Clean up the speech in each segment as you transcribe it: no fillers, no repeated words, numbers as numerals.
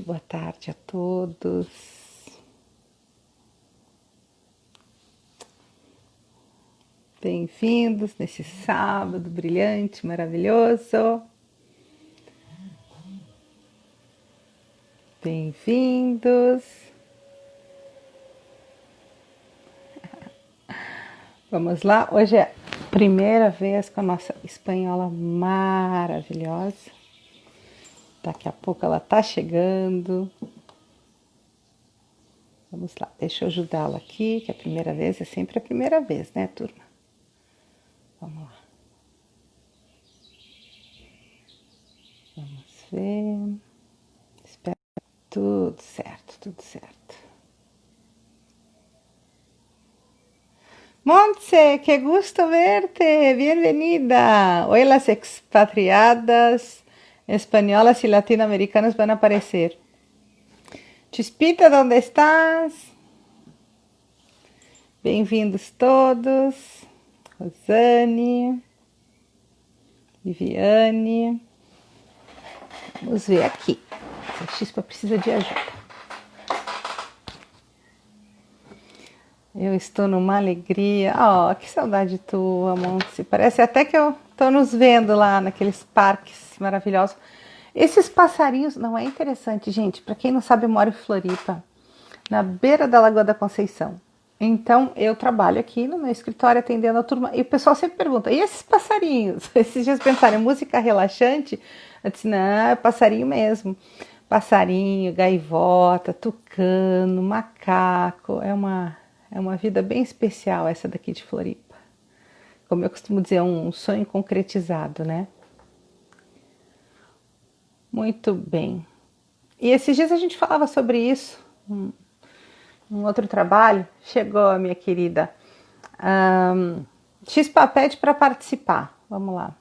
boa tarde a todos. Bem-vindos nesse sábado brilhante, maravilhoso. Bem-vindos. Vamos lá, hoje é a primeira vez com a nossa espanhola maravilhosa. Daqui a pouco ela tá chegando. Vamos lá, deixa eu ajudá-la aqui, que a primeira vez é sempre a primeira vez, né, turma? Vamos lá. Vamos ver. Espero tudo certo, tudo certo. Montse, qué gusto verte, bienvenida. Hoy las expatriadas españolas y latinoamericanas van a aparecer. Chispita, ¿dónde estás? Bem-vindos todos. Rosane, Viviane. Vamos ver aqui. A Chispa precisa de ajuda. Eu estou numa alegria. Oh, que saudade tua, Montse. Parece até que eu estou nos vendo lá naqueles parques maravilhosos. Esses passarinhos, não é interessante, gente? Para quem não sabe, eu moro em Floripa, na beira da Lagoa da Conceição. Então, eu trabalho aqui no meu escritório atendendo a turma. E o pessoal sempre pergunta, e esses passarinhos? Esses dias pensaram, música relaxante? Eu disse, não, é passarinho mesmo. Passarinho, gaivota, tucano, macaco. É uma vida bem especial essa daqui de Floripa. Como eu costumo dizer, um sonho concretizado, né? Muito bem. E esses dias a gente falava sobre isso, num outro trabalho. Chegou a minha querida Xpa pede para participar. Vamos lá.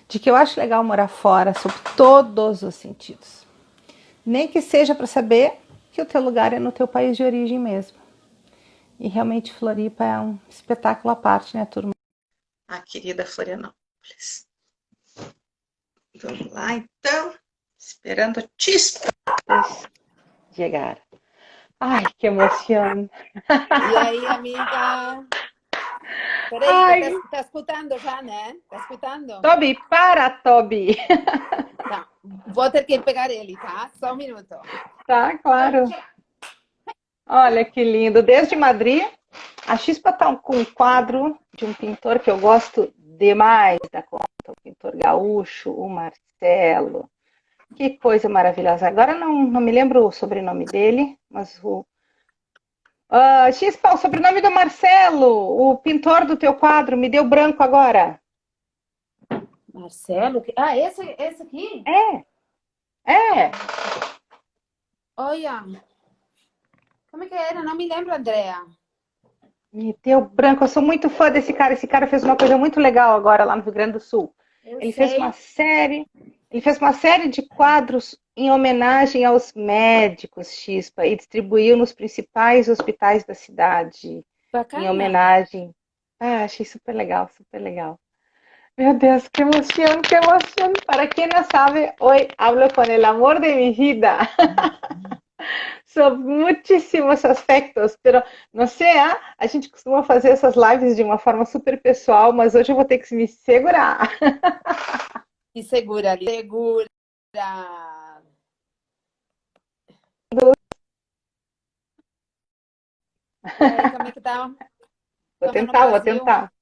De que eu acho legal morar fora, sob todos os sentidos. Nem que seja para saber que o teu lugar é no teu país de origem mesmo. E realmente Floripa é um espetáculo à parte, né, turma? A querida Florianópolis. Vamos lá, então. Esperando a Chispa chegar. Ai, que emoção. E aí, amiga? Peraí, Ai, tá escutando já, né? Tá escutando? Toby, para, Toby. Tá, vou ter que pegar ele, tá? Só um minuto. Tá, claro. Olha que lindo. Desde Madrid, a Chispa tá com um quadro de um pintor que eu gosto demais da conta, o pintor gaúcho, o Marcelo. Que coisa maravilhosa. Agora não me lembro o sobrenome dele, mas o... Chispa, o sobrenome do Marcelo, o pintor do teu quadro, me deu branco agora. Marcelo? Ah, esse aqui? É. Olha, como é que era? Não me lembro, Andrea. Me deu branco. Eu sou muito fã desse cara. Esse cara fez uma coisa muito legal agora lá no Rio Grande do Sul. Eu Ele fez sei. uma série de quadros em homenagem aos médicos, Chispa, e distribuiu nos principais hospitais da cidade em Bacana. homenagem. Ah, achei super legal, super legal. Meu Deus, que emoção, que emoção. Para quem não sabe, hoje hablo com o amor de minha vida. Sobre muitíssimos aspectos, pero não sei, a gente costuma fazer essas lives de uma forma super pessoal, mas hoje eu vou ter que me segurar. E segura ali. Segura. E aí, como é que tá? Como no Vou Brasil? tentar.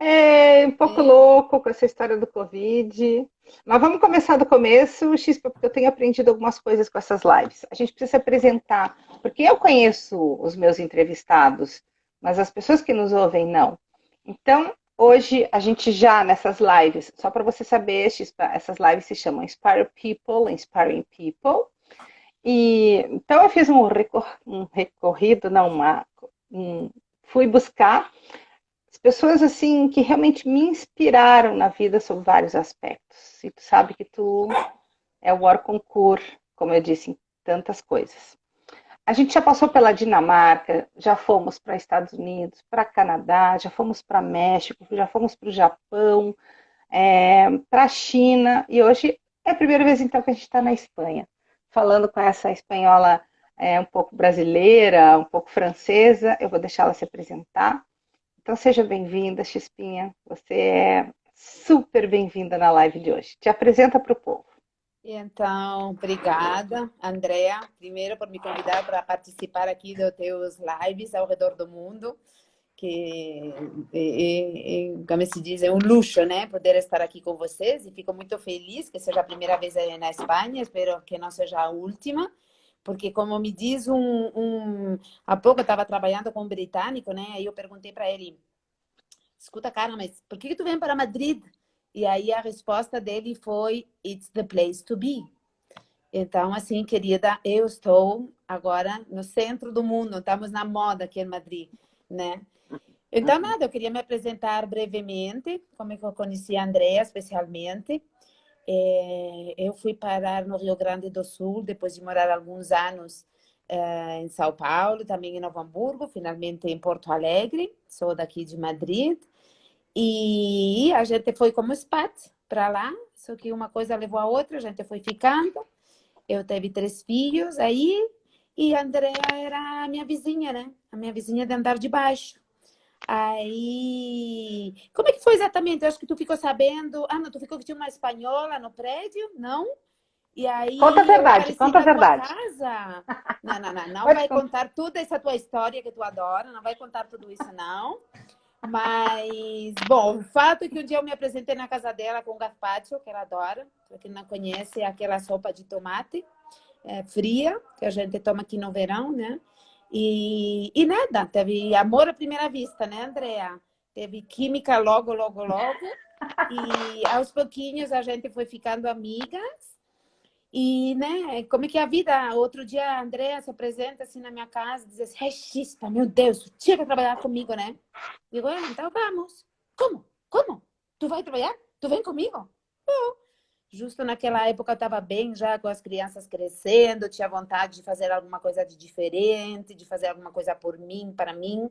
É um pouco É? louco com essa história do Covid, mas vamos começar do começo, Xpa, porque eu tenho aprendido algumas coisas com essas lives. A gente precisa se apresentar, porque eu conheço os meus entrevistados, mas as pessoas que nos ouvem não. Então, hoje a gente já nessas lives, só para você saber, Xpa, essas lives se chamam Inspire People, Inspiring People. E então eu fiz um recorrido, não, fui buscar as pessoas assim que realmente me inspiraram na vida sobre vários aspectos. E tu sabe que tu é o hors concours, como eu disse, em tantas coisas. A gente já passou pela Dinamarca, já fomos para Estados Unidos, para Canadá, já fomos para México, já fomos para o Japão, para a China, e hoje É a primeira vez, então, que a gente está na Espanha, falando com essa espanhola um pouco brasileira, um pouco francesa. Eu vou deixá-la se apresentar. Então, seja bem-vinda, Chispinha. Você é super bem-vinda na live de hoje. Te apresenta para o povo. Então, obrigada, Andrea, primeiro por me convidar para participar aqui dos teus lives ao redor do mundo, que como se diz, é um luxo, né, poder estar aqui com vocês, e fico muito feliz que seja a primeira vez na Espanha, espero que não seja a última, porque como me diz há pouco eu estava trabalhando com um britânico, né, aí eu perguntei para ele, escuta, cara, mas por que tu vem para Madrid? E aí a resposta dele foi, it's the place to be. Então, assim, querida, eu estou agora no centro do mundo, estamos na moda aqui em Madrid, né? Então, nada, eu queria me apresentar brevemente, como eu conheci a Andrea, especialmente. Eu fui parar no Rio Grande do Sul, depois de morar alguns anos em São Paulo, também em Novo Hamburgo, finalmente em Porto Alegre, sou daqui de Madrid. E a gente foi como expat para lá, só que uma coisa levou a outra, a gente foi ficando. Eu tive 3 filhos aí, e a Andrea era a minha vizinha, né? A minha vizinha de andar de baixo. Aí, como é que foi exatamente? Eu acho que tu ficou sabendo. Ah, não, tu ficou que tinha uma espanhola no prédio, não? E Conta a aí eu verdade, apareci conta a na tua verdade. casa. Não, não, não, não Pode vai contar. contar toda essa tua história que tu adora, não vai contar tudo isso, não. Mas, bom, o fato é que um dia eu me apresentei na casa dela com gazpacho, que ela adora. Para quem não conhece, é aquela sopa de tomate fria, que a gente toma aqui no verão, né? E nada, teve amor à primeira vista, né, Andrea? Teve química logo, logo, logo. E aos pouquinhos a gente foi ficando amigas. E, né, como é que é a vida? Outro dia a Andrea se apresenta assim na minha casa e diz assim, Chispa, meu Deus, tu chega a trabalhar comigo, né? Digo, então vamos. Como? Como? Tu vai trabalhar? Tu vem comigo? Justo naquela época eu estava bem já com as crianças crescendo, tinha vontade de fazer alguma coisa de diferente, de fazer alguma coisa por mim, para mim,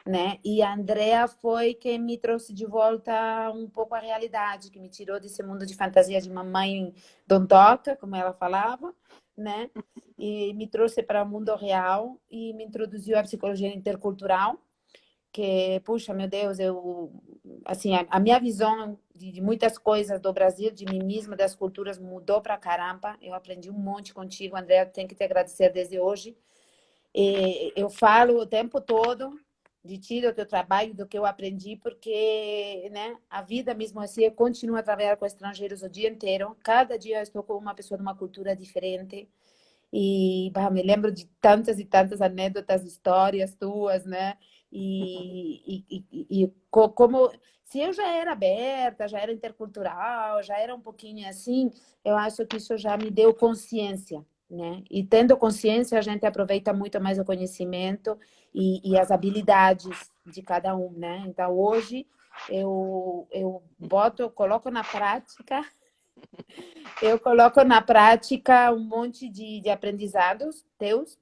né? E a Andrea foi quem me trouxe de volta um pouco à realidade, que me tirou desse mundo de fantasia de mamãe dondoca, como ela falava, né? E me trouxe para o mundo real e me introduziu à psicologia intercultural, que, puxa, meu Deus, assim, a minha visão de muitas coisas do Brasil, de mim mesma, das culturas, mudou pra caramba. Eu aprendi um monte contigo, André, eu tenho que te agradecer desde hoje. Eu falo o tempo todo de ti, do teu trabalho, do que eu aprendi, porque, né, a vida mesmo assim, eu continuo a trabalhar com estrangeiros o dia inteiro. Cada dia eu estou com uma pessoa de uma cultura diferente. E bah, me lembro de tantas e tantas anedotas, histórias tuas, né? Como se eu já era aberta, já era intercultural, já era um pouquinho assim, eu acho que isso já me deu consciência, né? E tendo consciência, a gente aproveita muito mais o conhecimento e as habilidades de cada um, né? Então, hoje, coloco na prática um monte de aprendizados teus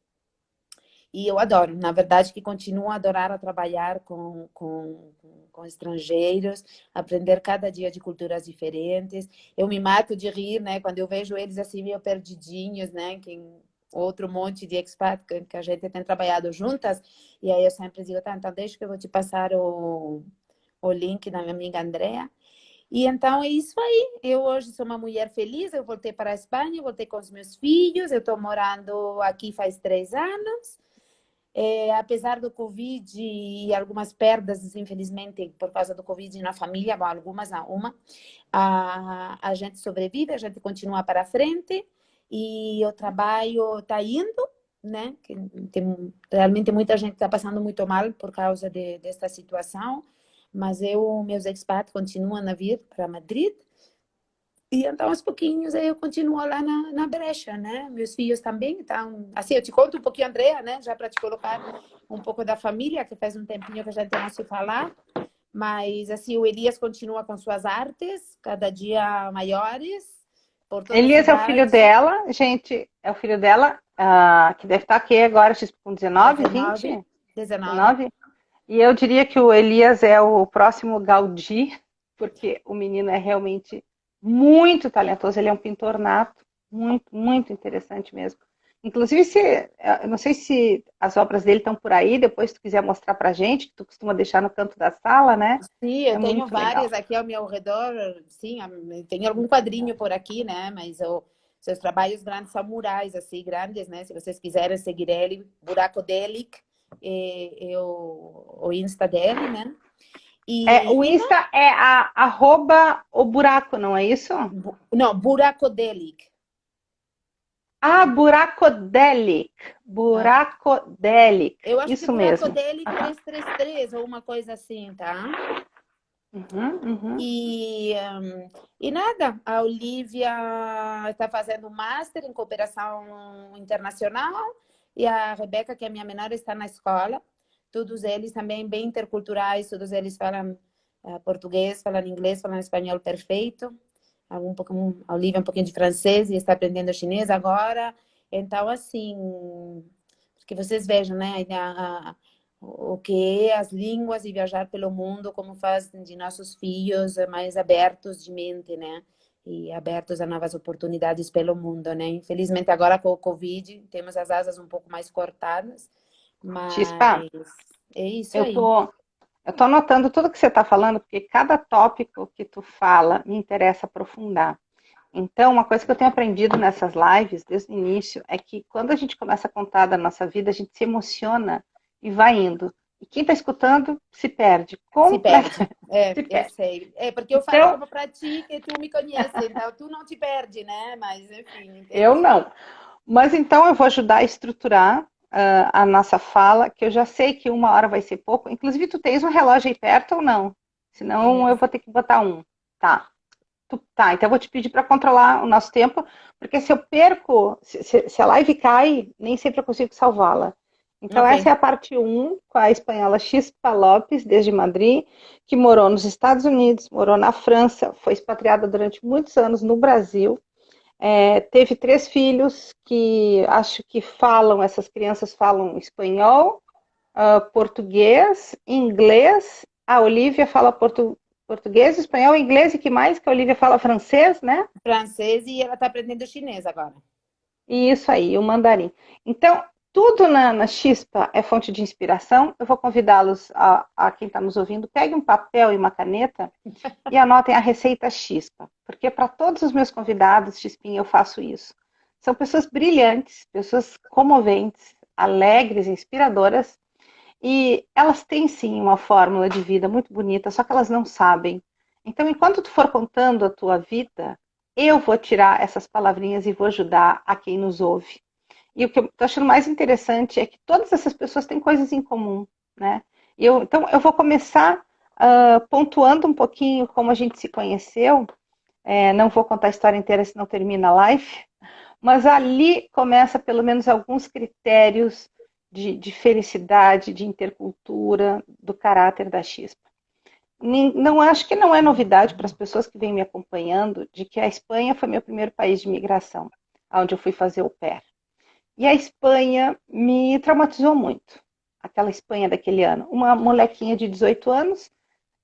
e eu adoro, na verdade, que continuo a adorar a trabalhar com estrangeiros, aprender cada dia de culturas diferentes. Eu me mato de rir, né, quando eu vejo eles assim meio perdidinhos, né, que outro monte de expat que a gente tem trabalhado juntas, e aí eu sempre digo, tá, então deixa que eu vou te passar o link da minha amiga Andrea. E então é isso aí. Eu hoje sou uma mulher feliz. Eu voltei para a Espanha, voltei com os meus filhos. Eu estou morando aqui faz 3 anos. Apesar do Covid e algumas perdas, infelizmente, por causa do Covid na família, bom, algumas não, uma, a gente sobrevive, a gente continua para frente e o trabalho está indo, né? Tem realmente muita gente está passando muito mal por causa desta situação, mas meus expats continuam a vir para Madrid. E então, aos pouquinhos, eu continuo lá na brecha, né? Meus filhos também. Então, assim, eu te conto um pouquinho, Andrea, né? Já para te colocar um pouco da família, que faz um tempinho que a gente não se falar. Mas, assim, o Elias continua com suas artes, cada dia maiores, por toda a Elias é o filho cidade. dela, gente, é o filho dela, que deve estar aqui agora, com 19, 20? 19. 19? E eu diria que o Elias é o próximo Gaudí, porque o menino é realmente muito talentoso, ele é um pintor nato, muito, muito interessante mesmo. Inclusive, eu não sei se as obras dele estão por aí, depois se tu quiser mostrar pra gente, que tu costuma deixar no canto da sala, né? Sim, É eu tenho muito legal. várias aqui ao meu redor. Sim, tem algum quadrinho por aqui, né? Mas seus trabalhos grandes são murais, assim, grandes, né? Se vocês quiserem seguir ele, Buraco Delic, o Insta dele, né? O E não, Insta é o buraco, não é isso? não, Buraco Delic. Ah, Buracodelic. Buracodelic. Eu acho que Isso Buraco mesmo. Delic Aham. 333 ou uma coisa assim, tá? Uhum, uhum. E, e nada, a Olivia está fazendo um master em cooperação internacional e a Rebeca, que é minha menor, está na escola. Todos eles também bem interculturais, todos eles falam português, falam inglês, falam espanhol perfeito. A Olivia um pouquinho de francês e está aprendendo chinês agora. Então, assim, que vocês vejam, né? O que é as línguas e viajar pelo mundo, como faz de nossos filhos mais abertos de mente, né? E abertos a novas oportunidades pelo mundo, né? Infelizmente, agora com o Covid, temos as asas um pouco mais cortadas, Chispa, mas é isso eu aí. tô, eu tô anotando tudo que você está falando, porque cada tópico que tu fala me interessa aprofundar. Então, uma coisa que eu tenho aprendido nessas lives, desde o início, é que quando a gente começa a contar da nossa vida, a gente se emociona e vai indo. E quem está escutando se perde, Se perde. completamente É, se eu perde. sei. É porque eu falo Então, como para ti, que tu me conhece, então tu não te perde, né? Mas, enfim, eu entendi. não. Mas então eu vou ajudar a estruturar a nossa fala, que eu já sei que uma hora vai ser pouco. Inclusive, tu tens um relógio aí perto ou não? Senão eu vou ter que botar um. Tá. Tá, então eu vou te pedir para controlar o nosso tempo, porque se eu perco, se a live cai, nem sempre eu consigo salvá-la. Então, essa Ok. é a parte um com a espanhola Chispa Lopes, desde Madrid, que morou nos Estados Unidos, morou na França, foi expatriada durante muitos anos no Brasil, teve 3 filhos que acho que falam, essas crianças falam espanhol, português, inglês. A Olivia fala português, espanhol, inglês e que mais? Que a Olivia fala francês, né? Francês e ela está aprendendo chinês agora. E isso aí, o mandarim. Então, tudo na Chispa é fonte de inspiração. Eu vou convidá-los a quem está nos ouvindo, pegue um papel e uma caneta e anotem a receita Chispa, porque para todos os meus convidados, Chispinha, eu faço isso. São pessoas brilhantes, pessoas comoventes, alegres, inspiradoras, e elas têm sim uma fórmula de vida muito bonita, só que elas não sabem. Então, enquanto tu for contando a tua vida, eu vou tirar essas palavrinhas e vou ajudar a quem nos ouve. E o que eu estou achando mais interessante é que todas essas pessoas têm coisas em comum, né? Então, eu vou começar pontuando um pouquinho como a gente se conheceu. Não vou contar a história inteira, senão termina a live. Mas ali começa pelo menos alguns critérios de felicidade, de intercultura, do caráter da Chispa. Não acho que não é novidade para as pessoas que vêm me acompanhando de que a Espanha foi meu primeiro país de migração, onde eu fui fazer o pair. E a Espanha me traumatizou muito. Aquela Espanha daquele ano. Uma molequinha de 18 anos,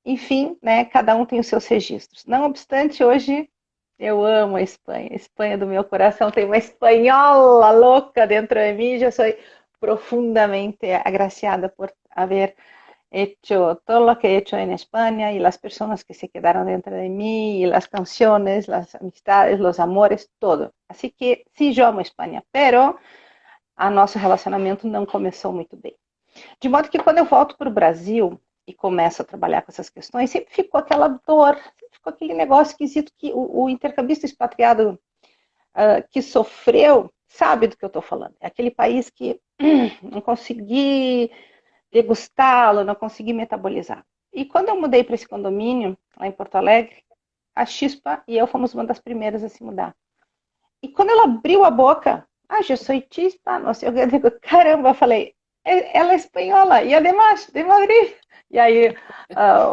enfim, né, cada um tem os seus registros. Não obstante, hoje eu amo a Espanha. A Espanha do meu coração tem uma espanhola louca dentro de mim. Já sou profundamente agraciada por haber hecho todo lo que he hecho en España y las personas que se quedaron dentro de mí y las canciones, las amistades, los amores, todo. Así que sí, yo amo Espanha, pero a nosso relacionamento não começou muito bem. De modo que quando eu volto para o Brasil e começo a trabalhar com essas questões, sempre ficou aquela dor, sempre ficou aquele negócio esquisito que o intercambista expatriado que sofreu sabe do que eu estou falando. É aquele país que não consegui degustá-lo, não consegui metabolizar. E quando eu mudei para esse condomínio, lá em Porto Alegre, a Chispa e eu fomos uma das primeiras a se mudar. E quando ela abriu a boca, eu sou chispa, não sei o que, eu digo, caramba, eu falei, ela é espanhola, e además, de Madrid. E aí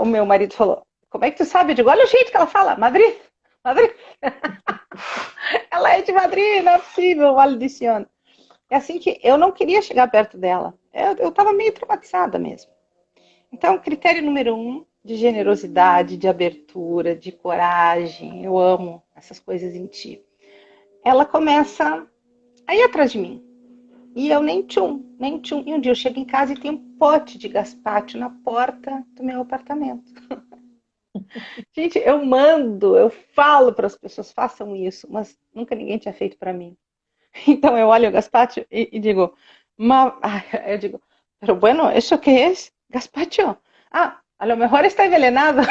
o meu marido falou, como é que tu sabe? Eu digo, olha o jeito que ela fala, Madrid, Madrid. Ela é de Madrid, não é possível, maldição. É assim que eu não queria chegar perto dela. Eu estava meio traumatizada mesmo. Então, critério número 1, de generosidade, de abertura, de coragem. Eu amo essas coisas em ti. Ela começa a ir atrás de mim. E eu nem tchum, nem tchum. E um dia eu chego em casa e tem um pote de gazpacho na porta do meu apartamento. Gente, eu falo para as pessoas, façam isso, mas nunca ninguém tinha feito para mim. Então eu olho o gazpacho e digo, eu digo, pero bueno, ¿eso qué es? Gazpacho. Ah, a lo mejor está envenenado.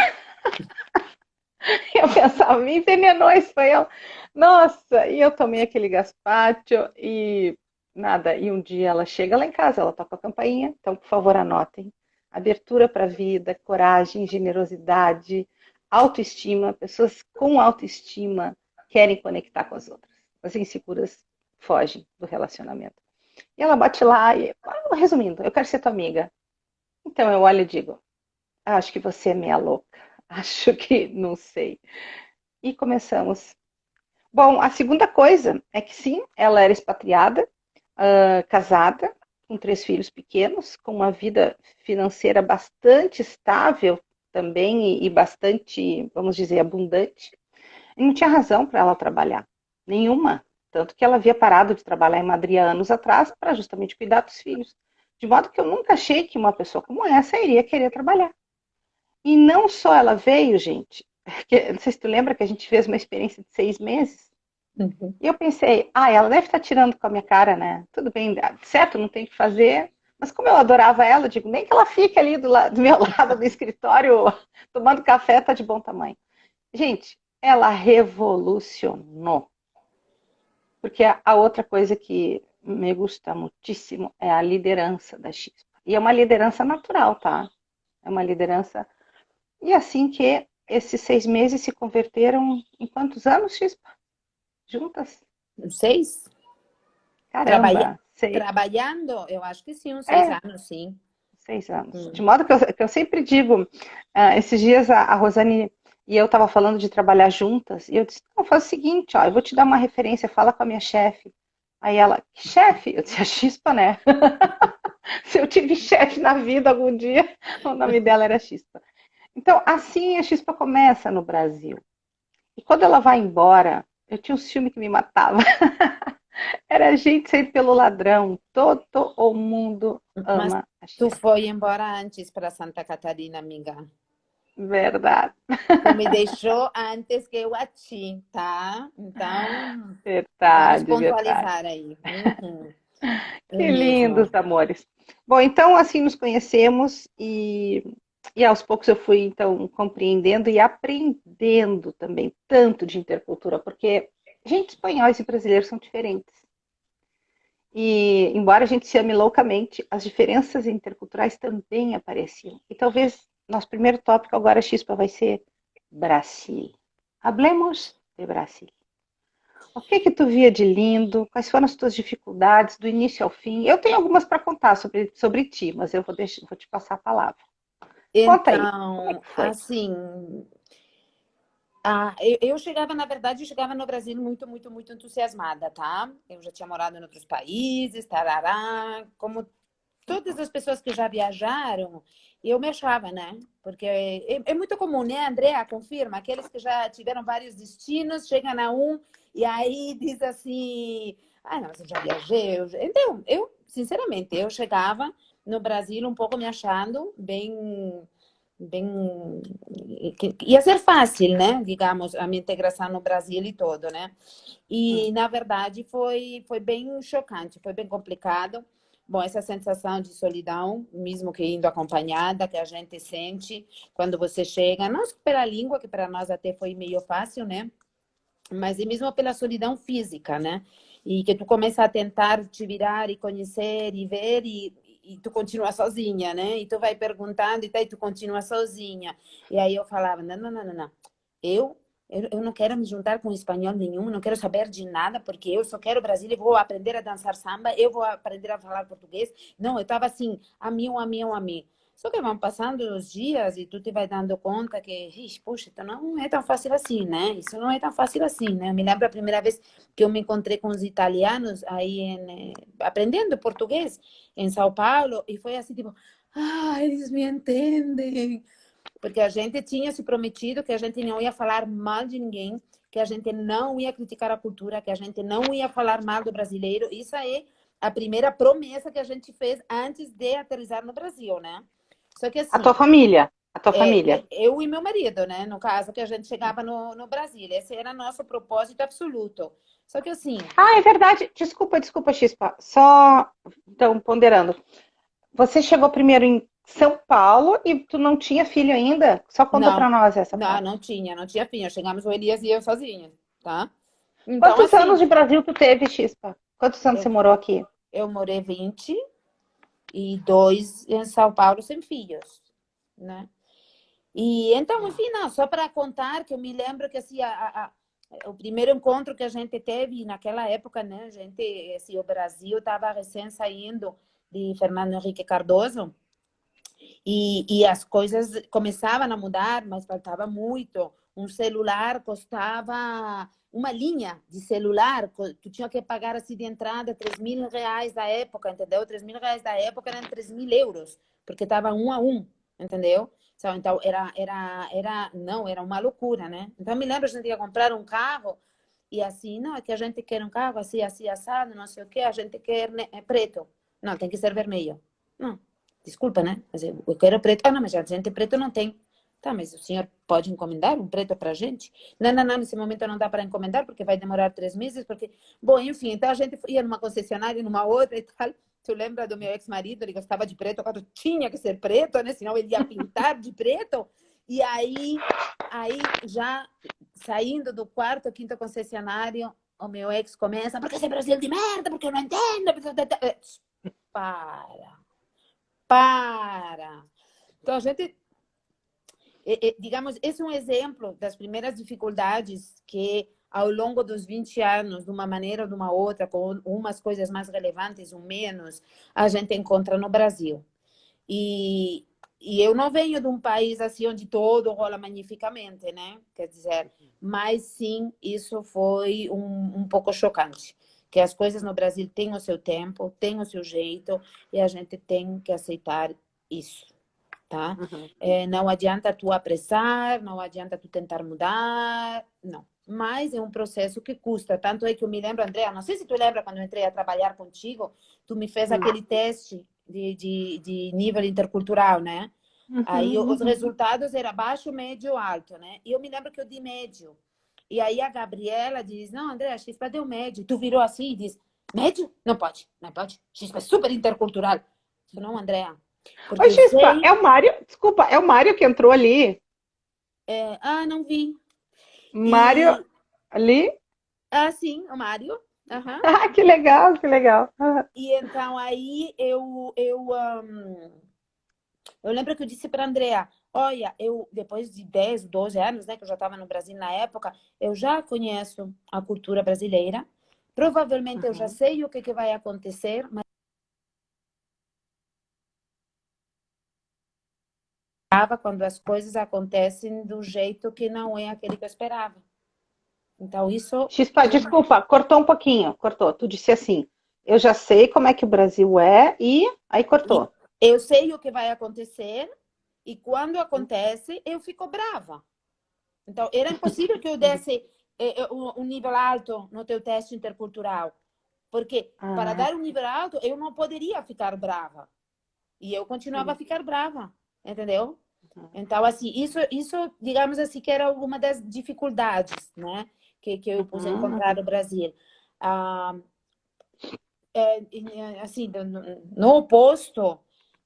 Eu pensava, me envenenou esse espanhol. Nossa, e eu tomei aquele gazpacho e nada. E um dia ela chega lá em casa, ela toca a campainha. Então, por favor, anotem. Abertura para a vida, coragem, generosidade, autoestima. Pessoas com autoestima querem conectar com as outras. As inseguras fogem do relacionamento. E ela bate lá e, resumindo, eu quero ser tua amiga. Então eu olho e digo, acho que você é meia louca. Acho que não sei. E começamos. Bom, a segunda coisa é que sim, ela era expatriada, casada, com 3 filhos pequenos, com uma vida financeira bastante estável também e bastante, vamos dizer, abundante. E não tinha razão para ela trabalhar, nenhuma. Tanto que ela havia parado de trabalhar em Madrid há anos atrás para justamente cuidar dos filhos. De modo que eu nunca achei que uma pessoa como essa iria querer trabalhar. E não só ela veio, gente, não sei se tu lembra que a gente fez uma experiência de 6 meses. Uhum. E eu pensei, ela deve estar tirando com a minha cara, né? Tudo bem, certo, não tem o que fazer. Mas como eu adorava ela, eu digo, nem que ela fique ali do meu lado do escritório, tomando café, tá de bom tamanho. Gente, ela revolucionou. Porque a outra coisa que me gusta muitíssimo é a liderança da Chispa. E é uma liderança natural, tá? É uma liderança. E assim que esses 6 meses se converteram em quantos anos, Chispa? Juntas? 6? Trabalha... Caramba, Trabalhando, eu acho que sim, uns seis é, anos, sim. 6 anos. De Hum. modo que eu sempre digo, esses dias a Rosane e eu estava falando de trabalhar juntas, e eu disse, não, faz o seguinte, eu vou te dar uma referência, fala com a minha chefe. Aí ela, que chefe? Eu disse, a Chispa, né? Se eu tive chefe na vida algum dia, o nome dela era Chispa. Então, assim a Chispa começa no Brasil. E quando ela vai embora, eu tinha um ciúme que me matava. Era a gente sair pelo ladrão. Todo o mundo Mas ama a tu Chispa. foi embora antes para Santa Catarina, amiga. Verdade. Tu me deixou antes que eu a ti, tá? Então, vamos Verdade, verdade. pontualizar aí. Uhum. É Que lindos, mesmo. amores. Bom, então assim nos conhecemos e aos poucos eu fui então compreendendo e aprendendo também tanto de intercultura, porque gente, espanhóis e brasileiros são diferentes. E embora a gente se ame loucamente, as diferenças interculturais também apareciam. E talvez nosso primeiro tópico agora, Chispa, vai ser Brasil. Hablemos de Brasil. O que que tu via de lindo? Quais foram as tuas dificuldades do início ao fim? Eu tenho algumas para contar sobre ti, mas eu vou te passar a palavra. Conta aí, como é Então, que foi? assim, eu chegava, na verdade, eu chegava no Brasil muito, muito, muito entusiasmada, tá? Eu já tinha morado em outros países, tarará, como todas as pessoas que já viajaram, eu me achava, né? Porque é muito comum, né, Andrea? Confirma, aqueles que já tiveram vários destinos, chegam a um e aí diz assim, não, mas eu já viajei. Então, sinceramente, eu chegava no Brasil um pouco me achando bem, ia ser fácil, né? Digamos, a minha integração no Brasil e todo, né? E, na verdade, foi bem chocante, foi bem complicado. Bom, essa sensação de solidão, mesmo que indo acompanhada, que a gente sente quando você chega, não só pela língua, que para nós até foi meio fácil, né? Mas e mesmo pela solidão física, né? E que tu começa a tentar te virar e conhecer e ver e tu continua sozinha, né? E tu vai perguntando e daí tu continua sozinha. E aí eu falava, não, não, não, não, não. Eu não quero me juntar com espanhol nenhum, não quero saber de nada, porque eu só quero Brasil, eu vou aprender a dançar samba, eu vou aprender a falar português. Não, eu estava assim, a mim, a mim, a mim. Só que vão passando os dias e tu te vai dando conta que, puxa, então não é tão fácil assim, né? Isso não é tão fácil assim, né? Eu me lembro a primeira vez que eu me encontrei com os italianos aí aprendendo português em São Paulo e foi assim, tipo, eles me entendem. porque a gente tinha se prometido que a gente não ia falar mal de ninguém, que a gente não ia criticar a cultura, que a gente não ia falar mal do brasileiro. Isso é a primeira promessa que a gente fez antes de aterrissar no Brasil, né? Só que A assim, tua família, a tua família. eu e meu marido, né? No caso, que a gente chegava no Brasil. Esse era nosso propósito absoluto. Só que assim, Ah, é verdade. Desculpa, Chispa. Só, então, ponderando. Você chegou primeiro em São Paulo e tu não tinha filho ainda? Só conta não, pra nós essa não, parte. não tinha fim. Chegamos o Elias e eu sozinha, tá? Então, Quantos anos assim, de Brasil tu teve, Chispa? Quantos anos eu, você morou aqui? eu morei 22 em São Paulo sem filhos, né? E então, enfim, não, só para contar que eu me lembro que assim, o primeiro encontro que a gente teve naquela época, né, gente, assim, o Brasil estava recém saindo de Fernando Henrique Cardoso e as coisas começavam a mudar, mas faltava muito. Um celular custava uma linha de celular, tu tinha que pagar assim de entrada R$ 3.000 da época, entendeu? R$ 3.000 da época eram 3.000 euros, porque estava 1 a 1, entendeu? Então, não, era uma loucura, né? Então, me lembro, a gente ia comprar um carro e assim, não, é que a gente quer um carro assim, assim, assado, não sei o quê, a gente quer preto. Não, tem que ser vermelho. Não, desculpa, né? Mas eu quero preto. Ah, não, mas a gente preto não tem. Tá, mas o senhor pode encomendar um preto para a gente? Não, não, não, nesse momento não dá para encomendar, porque vai demorar 3 meses, porque... Bom, enfim, então a gente ia numa concessionária, numa outra e tal. Tu lembra do meu ex-marido? Ele gostava de preto, quando tinha que ser preto, né? Senão ele ia pintar de preto. E aí já saindo do quarto, quinto concessionário, o meu ex começa, porque esse Brasil de merda, porque eu não entendo. Para. Então, a gente, digamos, esse é um exemplo das primeiras dificuldades que, ao longo dos 20 anos, de uma maneira ou de uma outra, com umas coisas mais relevantes ou menos, a gente encontra no Brasil. E, e eu não venho de um país assim onde todo rola magnificamente, né? Quer dizer, mas sim, isso foi um pouco chocante. Que as coisas no Brasil têm o seu tempo, têm o seu jeito, e a gente tem que aceitar isso, tá? Uhum. Não adianta tu apressar, não adianta tu tentar mudar, não. Mas é um processo que custa. Tanto é que eu me lembro, Andréa, não sei se tu lembra quando eu entrei a trabalhar contigo, tu me fez aquele teste de nível intercultural, né? Aí os resultados eram baixo, médio, alto, né? E eu me lembro que eu di médio. E aí a Gabriela diz, não, André, a Chispa deu médio. Tu virou assim e diz, médio? Não pode, não pode. Chispa é super intercultural. Eu, não, Andréa, Oi, porque eu Chispa, sei... é o Mário? Desculpa, é o Mário que entrou ali? não vi. Mário E, ali? sim, o Mário. Aham. Ah, que legal, que legal. Ah, E então aí eu lembro que eu disse para a Andrea, olha, eu depois de 10, 12 anos, né, que eu já estava no Brasil na época, eu já conheço a cultura brasileira. Provavelmente eu já uhum. sei o que vai acontecer, mas quando as coisas acontecem do jeito que não é aquele que eu esperava. Então isso Chispa, desculpa, cortou um pouquinho, cortou. Tu disse assim, eu já sei como é que o Brasil é e aí e cortou. eu sei o que vai acontecer e quando acontece eu fico brava. Então, era impossível que eu desse um nível alto no teu teste intercultural, porque para Ah, dar um nível alto, eu não poderia ficar brava. E eu continuava a sim. ficar brava, entendeu? Uhum. Então, assim, isso, digamos assim, que era uma das dificuldades, né, que eu pus a encontrar Uhum. no Brasil. Ah, assim, no oposto,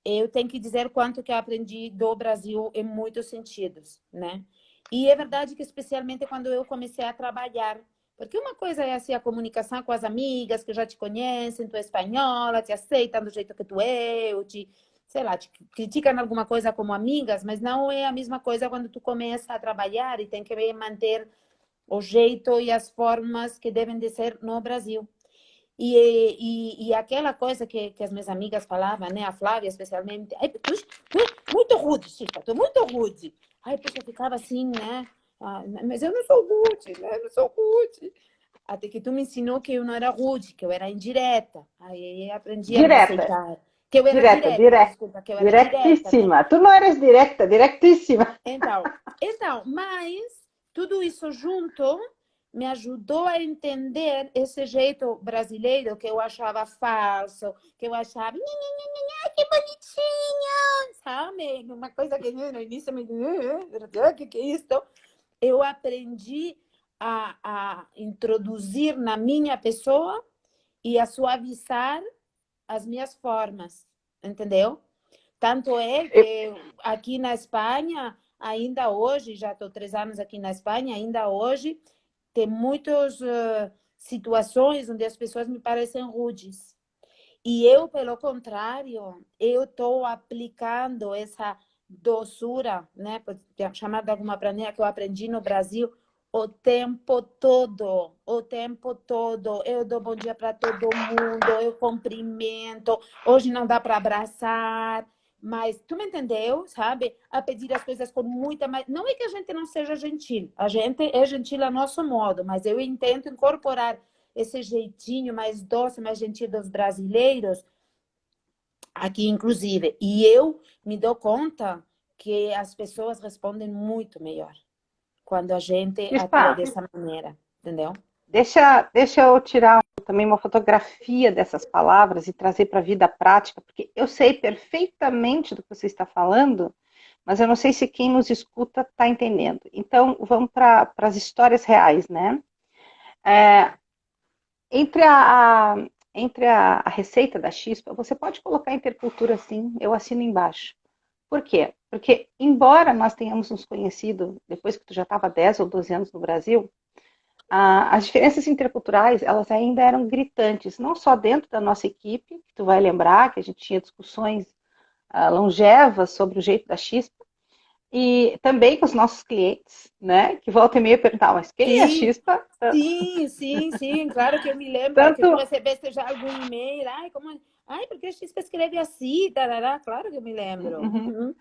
eu tenho que dizer quanto que eu aprendi do Brasil em muitos sentidos, né? E é verdade que especialmente quando eu comecei a trabalhar, porque uma coisa é assim a comunicação com as amigas que já te conhecem, tu é espanhola, te aceitam do jeito que tu é, ou te, sei lá, te criticam alguma coisa como amigas, mas não é a mesma coisa quando tu começa a trabalhar e tem que manter o jeito e as formas que devem de ser no Brasil. E aquela coisa que as minhas amigas falavam, né? A Flávia especialmente, ai, tu é muito rude, Chica, tu é muito rude. Ai, poxa, eu ficava assim, né? Ah, mas eu não sou rude, né? Eu não sou rude. Até que tu me ensinou que eu não era rude, que eu era indireta. Aí eu aprendi a me Direta. aceitar. Que eu era Direta, direta, direta. desculpa, que eu era direta, né? Diretíssima. Tu não eras direta, diretíssima. Mas tudo isso junto me ajudou a entender esse jeito brasileiro que eu achava falso, que eu achava, "Nhe, nhe, nhe, nhe, nhe, que bonitinho, sabe? Uma coisa que no início me, que é isso? Eu aprendi a introduzir na minha pessoa e a suavizar as minhas formas, entendeu? Tanto é Eu- que aqui na Espanha, ainda hoje, já estou 3 anos aqui na Espanha, ainda hoje, tem muitas situações onde as pessoas me parecem rudes. E eu, pelo contrário, eu estou aplicando essa doçura, né, chamar de alguma maneira, que eu aprendi no Brasil, o tempo todo, o tempo todo. Eu dou bom dia para todo mundo, eu cumprimento. Hoje não dá para abraçar, mas tu me entendeu, sabe? A pedir as coisas com muita... Não é que a gente não seja gentil, a gente é gentil a nosso modo, mas eu intento incorporar esse jeitinho mais doce, mais gentil dos brasileiros, aqui inclusive. E eu me dou conta que as pessoas respondem muito melhor quando a gente atua Crispa, dessa maneira, entendeu? deixa eu tirar também uma fotografia dessas palavras e trazer para a vida prática, porque eu sei perfeitamente do que você está falando, mas eu não sei se quem nos escuta está entendendo. Então, vamos para as histórias reais, né? É, entre a receita da Chispa, você pode colocar intercultura sim, eu assino embaixo. Por quê? Porque, embora nós tenhamos nos conhecido depois que tu já estava 10 ou 12 anos no Brasil, as diferenças interculturais, elas ainda eram gritantes, não só dentro da nossa equipe, que tu vai lembrar que a gente tinha discussões longevas sobre o jeito da Chispa, e também com os nossos clientes, né, que volta e meia perguntavam, mas quem é a Sim, Chispa? sim, claro que eu me lembro que tu Tanto, recebeste já algum e-mail, ai, como... Ai, porque a Xispa escreve assim, tarará, claro que eu me lembro. uhum,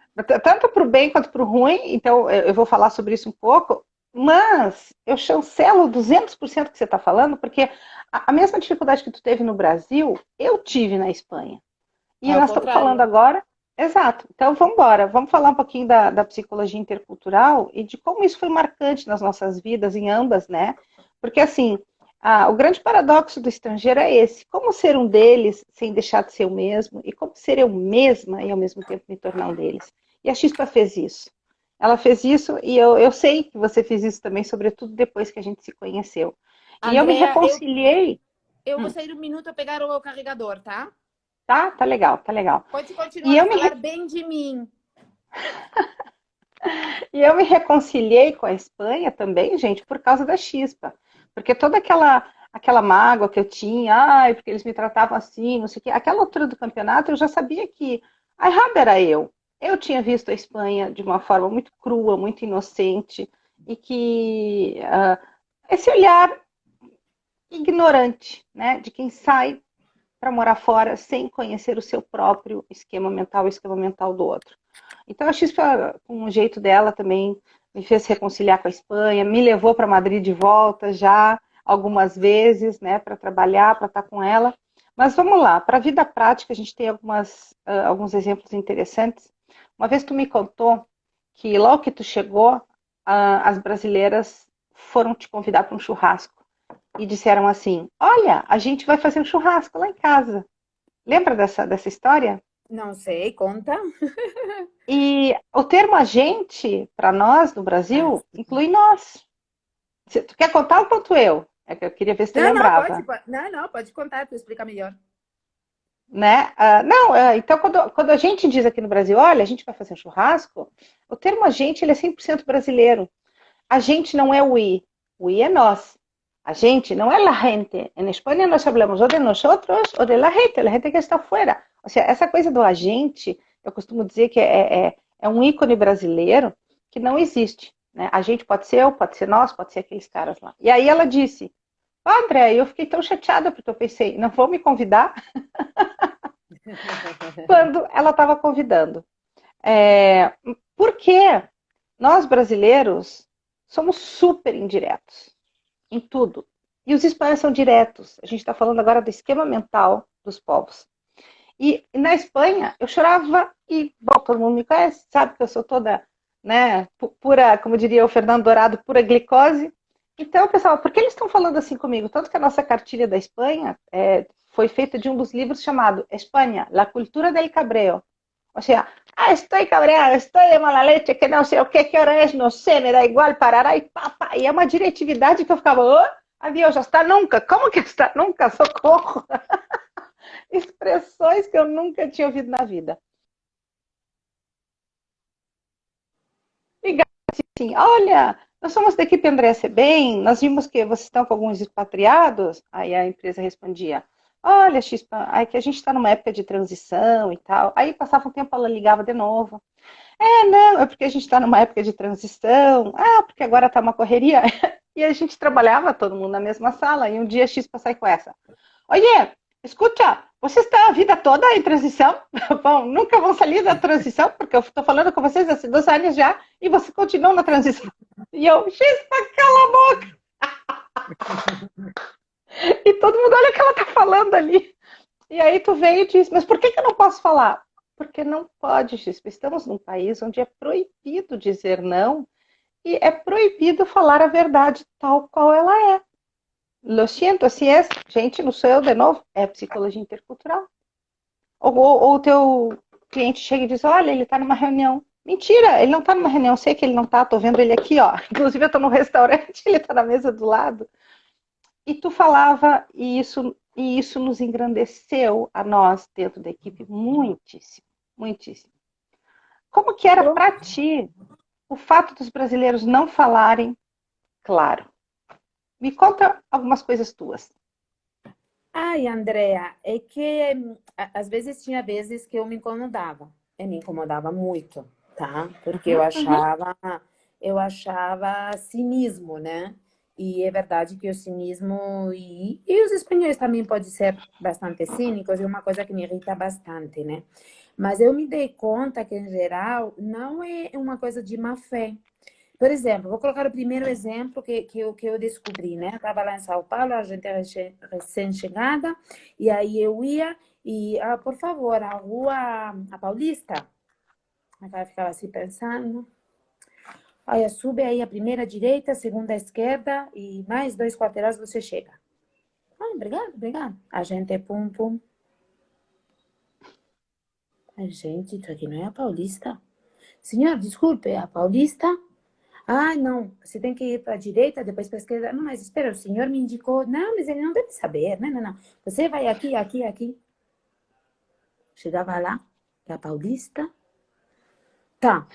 tanto para o bem quanto para o ruim, então eu vou falar sobre isso um pouco, mas eu chancelo 200% que você está falando, porque a mesma dificuldade que tu teve no Brasil, eu tive na Espanha. E Ao nós estamos falando contrário. agora, exato. Então vamos embora, vamos falar um pouquinho da psicologia intercultural e de como isso foi marcante nas nossas vidas, em ambas, né? Porque assim, o grande paradoxo do estrangeiro é esse: como ser um deles sem deixar de ser o mesmo, e como ser eu mesma e ao mesmo tempo me tornar um deles. E a Chispa fez isso. Ela fez isso e eu sei que você fez isso também, sobretudo depois que a gente se conheceu. E eu me Andrea, reconciliei. eu vou sair um minuto a pegar o carregador, tá? Tá legal, tá legal. Pode E continuar a eu me falar bem de mim. E eu me reconciliei com a Espanha também, gente, por causa da Chispa. Porque toda aquela mágoa que eu tinha, ai, porque eles me tratavam assim, não sei o quê, aquela altura do campeonato eu já sabia que a errada era eu. Eu tinha visto a Espanha de uma forma muito crua, muito inocente, e que esse olhar ignorante, né, de quem sai para morar fora sem conhecer o seu próprio esquema mental e o esquema mental do outro. Então a Chispa, com o jeito dela também, me fez reconciliar com a Espanha, me levou para Madrid de volta já algumas vezes, né, para trabalhar, para estar com ela. Mas vamos lá, para a vida prática a gente tem alguns exemplos interessantes. Uma vez tu me contou que logo que tu chegou, as brasileiras foram te convidar para um churrasco e disseram assim: Olha, a gente vai fazer um churrasco lá em casa. Lembra dessa história? Não sei, conta. E o termo agente, para nós no Ah, Brasil, inclui nós. Tu quer contar ou conto eu? É que eu queria ver se tu não, pode, lembrava. não, pode contar, tu explica melhor. Né? Não, então quando a gente diz aqui no Brasil, olha, a gente vai fazer um churrasco, o termo agente ele é 100% brasileiro. A gente não é o I é nós. A gente não é la gente. Em Espanha nós falamos ou de nós ou de la gente que está fora. Ou seja, essa coisa do agente, eu costumo dizer que é um ícone brasileiro que não existe. Né? A gente pode ser eu, pode ser nós, pode ser aqueles caras lá. E aí ela disse, André, eu fiquei tão chateada porque eu pensei, não vou me convidar quando ela estava convidando. É, porque nós brasileiros somos super indiretos em tudo. E os espanhóis são diretos. A gente está falando agora do esquema mental dos povos. E na Espanha, eu chorava e, bom, todo mundo me conhece, sabe que eu sou toda, né, pura, como diria o Fernando Dourado, pura glicose. Então, pessoal, por que eles estão falando assim comigo? Tanto que a nossa cartilha da Espanha foi feita de um dos livros chamado Espanha, La Cultura del Cabreo. Ou seja, estou cabreada, estou de mala leche, que não sei o que hora é, não sei, me dá igual, parará e pá, pá. E é uma diretividade que eu ficava, oh, adeus, já está nunca, como que está nunca, socorro. Expressões que eu nunca tinha ouvido na vida. E assim, olha, nós somos da equipe André Sebem, nós vimos que vocês estão com alguns expatriados. Aí a empresa respondia, olha, Xispa, é que a gente está numa época de transição e tal. Aí passava um tempo, ela ligava de novo. Não, é porque a gente está numa época de transição. Ah, porque agora está uma correria. E a gente trabalhava todo mundo na mesma sala. E um dia a Xispa sai com essa. Oye, escuta, você está a vida toda em transição? Bom, nunca vão sair da transição, porque eu estou falando com vocês há 2 anos já, e você continua na transição. E eu, Xispa, cala a boca! E todo mundo olha o que ela está falando ali. E aí tu vem e diz, mas por que eu não posso falar? Porque não pode, Xispa. Estamos num país onde é proibido dizer não e é proibido falar a verdade tal qual ela é. Lo siento, assim é. Gente, não sou eu de novo, é psicologia intercultural. Ou o teu cliente chega e diz, olha, ele está numa reunião. Mentira, ele não está numa reunião, sei que ele não está, estou vendo ele aqui, ó. Inclusive eu estou no restaurante, ele está na mesa do lado. E tu falava, e isso nos engrandeceu a nós dentro da equipe muitíssimo, muitíssimo. Como que era para ti o fato dos brasileiros não falarem claro? Me conta algumas coisas tuas. Ai, Andrea, é que às vezes tinha vezes que eu me incomodava. Eu me incomodava muito, tá? Porque eu achava cinismo, né? E é verdade que o cinismo e os espanhóis também podem ser bastante cínicos, é uma coisa que me irrita bastante, né? Mas eu me dei conta que, em geral, não é uma coisa de má fé. Por exemplo, vou colocar o primeiro exemplo que eu descobri, né? Estava lá em São Paulo, a gente era recém-chegada, e aí eu ia e, por favor, a rua, a Paulista. A cara ficava assim pensando. Olha, sube aí a primeira direita, a segunda esquerda, e mais 2 quarteirões você chega. Ah, obrigado, obrigado. A gente, pum, pum. Ai, gente, isso aqui não é a Paulista. Senhor, desculpe, é a Paulista? Ah, não, você tem que ir para a direita, depois para a esquerda. Não, mas espera, o senhor me indicou. Não, mas ele não deve saber. Não, não, não. Você vai aqui, aqui, aqui. Chegava lá, que é a Paulista. Tá.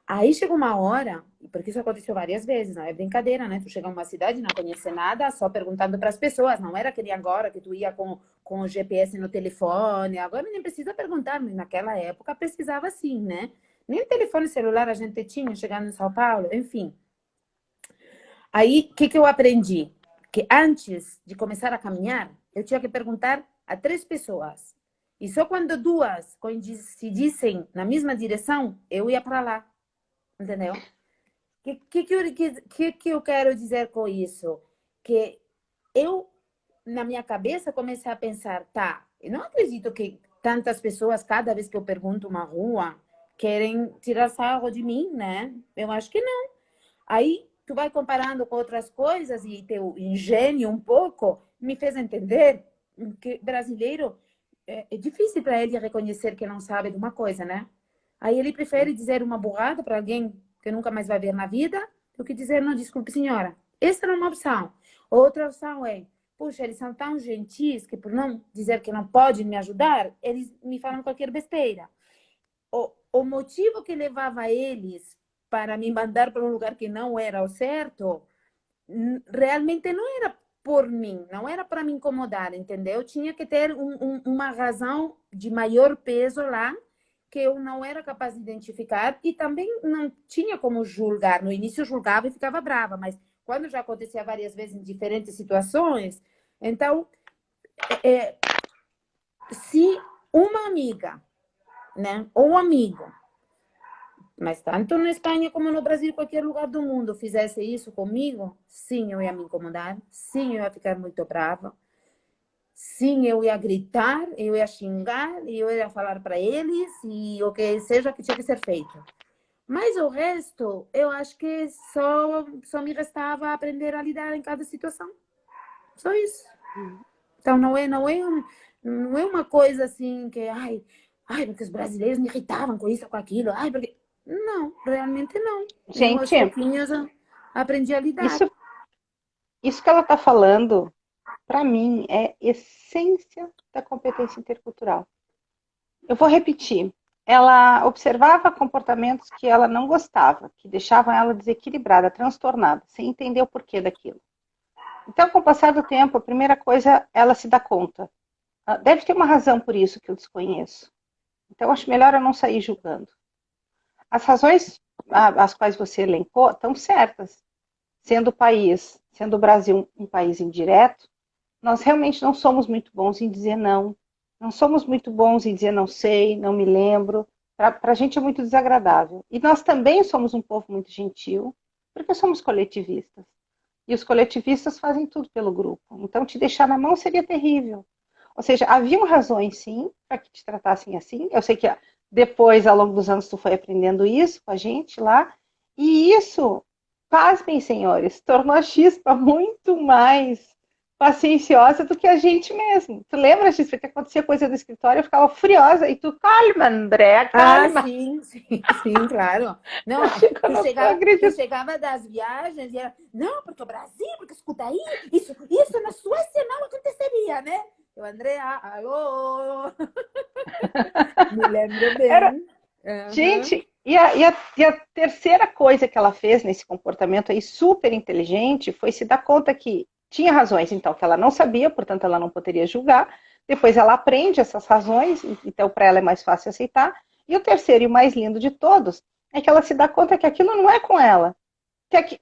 Aí chegou uma hora, porque isso aconteceu várias vezes, não é brincadeira, né? Tu chega numa cidade, não conhece nada, só perguntando para as pessoas. Não era que nem agora que tu ia com o GPS no telefone. Agora nem precisa perguntar, mas naquela época precisava sim, né? Nem telefone celular a gente tinha chegando em São Paulo, enfim. Aí, o que eu aprendi? Que antes de começar a caminhar, eu tinha que perguntar a 3 pessoas. E só quando 2 coincidissem na mesma direção, eu ia para lá. Entendeu? Que eu quero dizer com isso? Que eu, na minha cabeça, comecei a pensar, tá, eu não acredito que tantas pessoas, cada vez que eu pergunto uma rua, querem tirar sarro de mim, né? Eu acho que não. Aí tu vai comparando com outras coisas e teu engenho um pouco me fez entender que brasileiro é difícil para ele reconhecer que não sabe de uma coisa, né? Aí ele prefere dizer uma burrada para alguém que nunca mais vai ver na vida do que dizer, não, desculpe, senhora. Essa era uma opção. Outra opção é, puxa, eles são tão gentis que por não dizer que não pode me ajudar, eles me falam qualquer besteira. O motivo que levava eles para me mandar para um lugar que não era o certo, realmente não era por mim, não era para me incomodar, entendeu? Tinha que ter uma razão de maior peso lá que eu não era capaz de identificar e também não tinha como julgar. No início eu julgava e ficava brava, mas quando já acontecia várias vezes em diferentes situações, então, se uma amiga, né, ou um amigo, mas tanto na Espanha como no Brasil, qualquer lugar do mundo, fizesse isso comigo, sim, eu ia me incomodar, sim, eu ia ficar muito brava, sim, eu ia gritar, eu ia xingar, eu ia falar para eles e o que seja que tinha que ser feito. Mas o resto, eu acho que só me restava aprender a lidar em cada situação. Só isso. Então não é uma coisa assim que, porque os brasileiros me irritavam com isso, com aquilo, porque... Não, realmente não. Eu aos Gente, pouquinhos aprendi a lidar. isso, isso que ela está falando, para mim, é essência da competência intercultural. Eu vou repetir. Ela observava comportamentos que ela não gostava, que deixavam ela desequilibrada, transtornada, sem entender o porquê daquilo. Então, com o passar do tempo, a primeira coisa, ela se dá conta. Deve ter uma razão por isso que eu desconheço. Então, acho melhor eu não sair julgando. As razões as quais você elencou estão certas. Sendo o Brasil um país indireto, nós realmente não somos muito bons em dizer não. Não somos muito bons em dizer não sei, não me lembro. Para a gente é muito desagradável. E nós também somos um povo muito gentil, porque somos coletivistas. E os coletivistas fazem tudo pelo grupo. Então, te deixar na mão seria terrível. Ou seja, haviam razões, sim, para que te tratassem assim. Eu sei que depois, ao longo dos anos, tu foi aprendendo isso com a gente lá. E isso, pasmem, senhores, tornou a Chispa muito mais pacienciosa do que a gente mesmo. Tu lembra, Chispa, que acontecia coisa do escritório? Eu ficava furiosa. E tu, calma, Andréa, calma. Sim, sim, sim, claro. Não, Eu não tu acredito. chegava das viagens e era, não, porque o Brasil, porque escuta aí, isso na Suécia não aconteceria, né? Eu, Andrea, alô? Me lembro Era, bem. Uhum. gente, e a terceira coisa que ela fez nesse comportamento aí super inteligente foi se dar conta que tinha razões, então, que ela não sabia, portanto, ela não poderia julgar. Depois ela aprende essas razões, então para ela é mais fácil aceitar. E o terceiro e o mais lindo de todos é que ela se dá conta que aquilo não é com ela.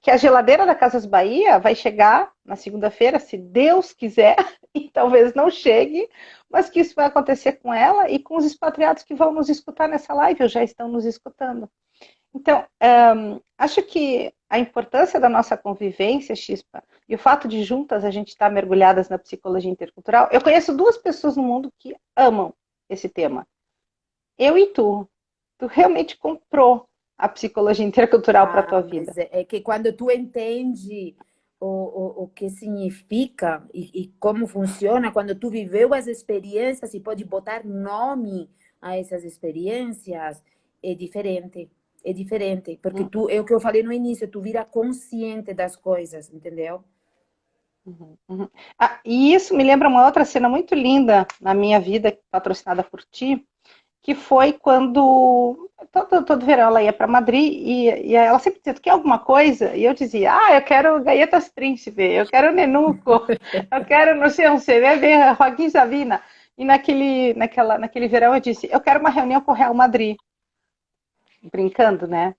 Que a geladeira da Casas Bahia vai chegar na segunda-feira, se Deus quiser, e talvez não chegue, mas que isso vai acontecer com ela e com os expatriados que vão nos escutar nessa live, ou já estão nos escutando. Então, acho que a importância da nossa convivência, Chispa, e o fato de juntas a gente estar mergulhadas na psicologia intercultural, eu conheço duas pessoas no mundo que amam esse tema. Eu e tu. Tu realmente comprou a psicologia intercultural para a tua Mas vida. é que quando tu entende o que significa e como funciona, quando tu viveu as experiências e pode botar nome a essas experiências, é diferente. É diferente, porque tu, é o que eu falei no início, tu vira consciente das coisas, entendeu? Uhum, uhum. E isso me lembra uma outra cena muito linda na minha vida, patrocinada por ti, que foi quando todo verão ela ia para Madrid e ela sempre dizia, tu quer alguma coisa? E eu dizia, eu quero galletas príncipe, eu quero nenuco, eu quero, não sei, um CV, Joaquim Sabina. E naquele verão eu disse, eu quero uma reunião com o Real Madrid. Brincando, né?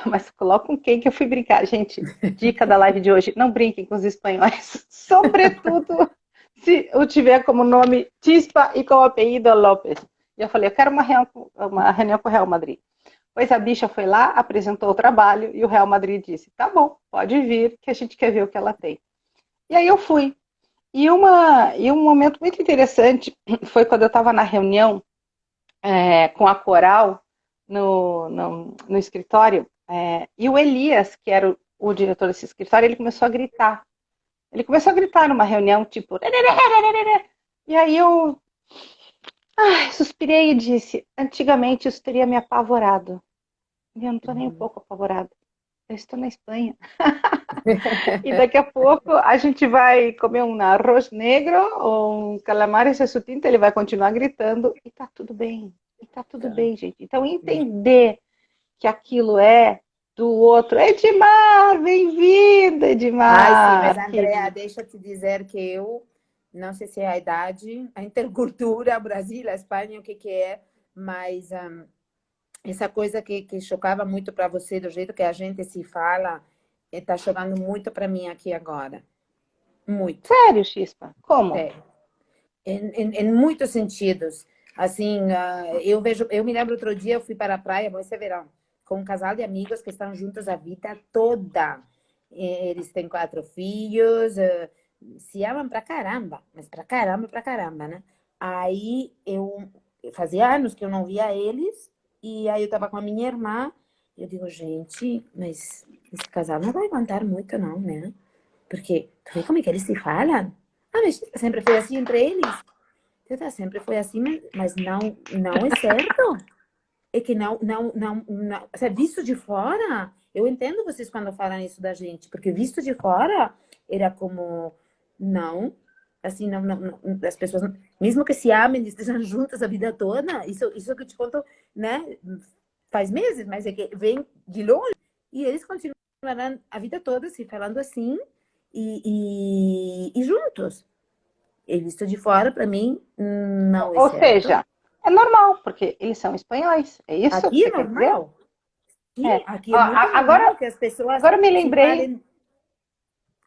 Mas coloca com quem que eu fui brincar. Gente, dica da live de hoje, não brinquem com os espanhóis. Sobretudo se eu tiver como nome Tispa e como apelido Lopes. E eu falei, eu quero uma reunião com o Real Madrid. Pois a bicha foi lá, apresentou o trabalho e o Real Madrid disse, tá bom, pode vir que a gente quer ver o que ela tem. E aí eu fui. E um momento muito interessante foi quando eu estava na reunião com a Coral no escritório, e o Elias, que era o diretor desse escritório, ele começou a gritar. Ele começou a gritar numa reunião, tipo... E aí eu suspirei e disse, antigamente isso teria me apavorado. E eu não estou nem um pouco apavorada. Eu estou na Espanha. E daqui a pouco a gente vai comer um arroz negro ou um calamares e tinta, ele vai continuar gritando e tá tudo bem. E tá tudo Tá. bem, gente. Então entender que aquilo é do outro. Edmar, bem-vinda, Ai, sim, mas Edmar, Andrea, querido. deixa eu te dizer que eu não sei se é a idade, a intercultura, Brasil, a Espanha, o que que é, mas essa coisa que chocava muito para você, do jeito que a gente se fala, está chocando muito para mim aqui agora. Muito, Sério, Chispa? Como? sério. Em muitos sentidos. Assim, eu me lembro outro dia, eu fui para a praia, bom, esse é verão, com um casal de amigos que estão juntos a vida toda. Eles têm 4 filhos, se amam pra caramba, mas pra caramba, né? Aí eu fazia anos que eu não via eles, e aí eu tava com a minha irmã, e eu digo, gente, mas esse casal não vai aguentar muito, não, né? Porque tu vê como é que eles se falam? Ah, mas sempre foi assim entre eles. Eu, tá, sempre foi assim, mas não é certo. É que não, visto de fora, eu entendo vocês quando falam isso da gente, porque visto de fora era como, não, assim, as pessoas, mesmo que se amem, estejam juntas a vida toda, isso que eu te conto, né, faz meses, mas é que vem de longe, e eles continuarão a vida toda se falando assim, e juntos. E visto de fora, para mim, não é Ou certo. seja, é normal, porque eles são espanhóis. É isso que Aqui é você quer dizer? normal. Sim, É. aqui Ó, é muito normal agora, que as pessoas agora me se lembrei. falem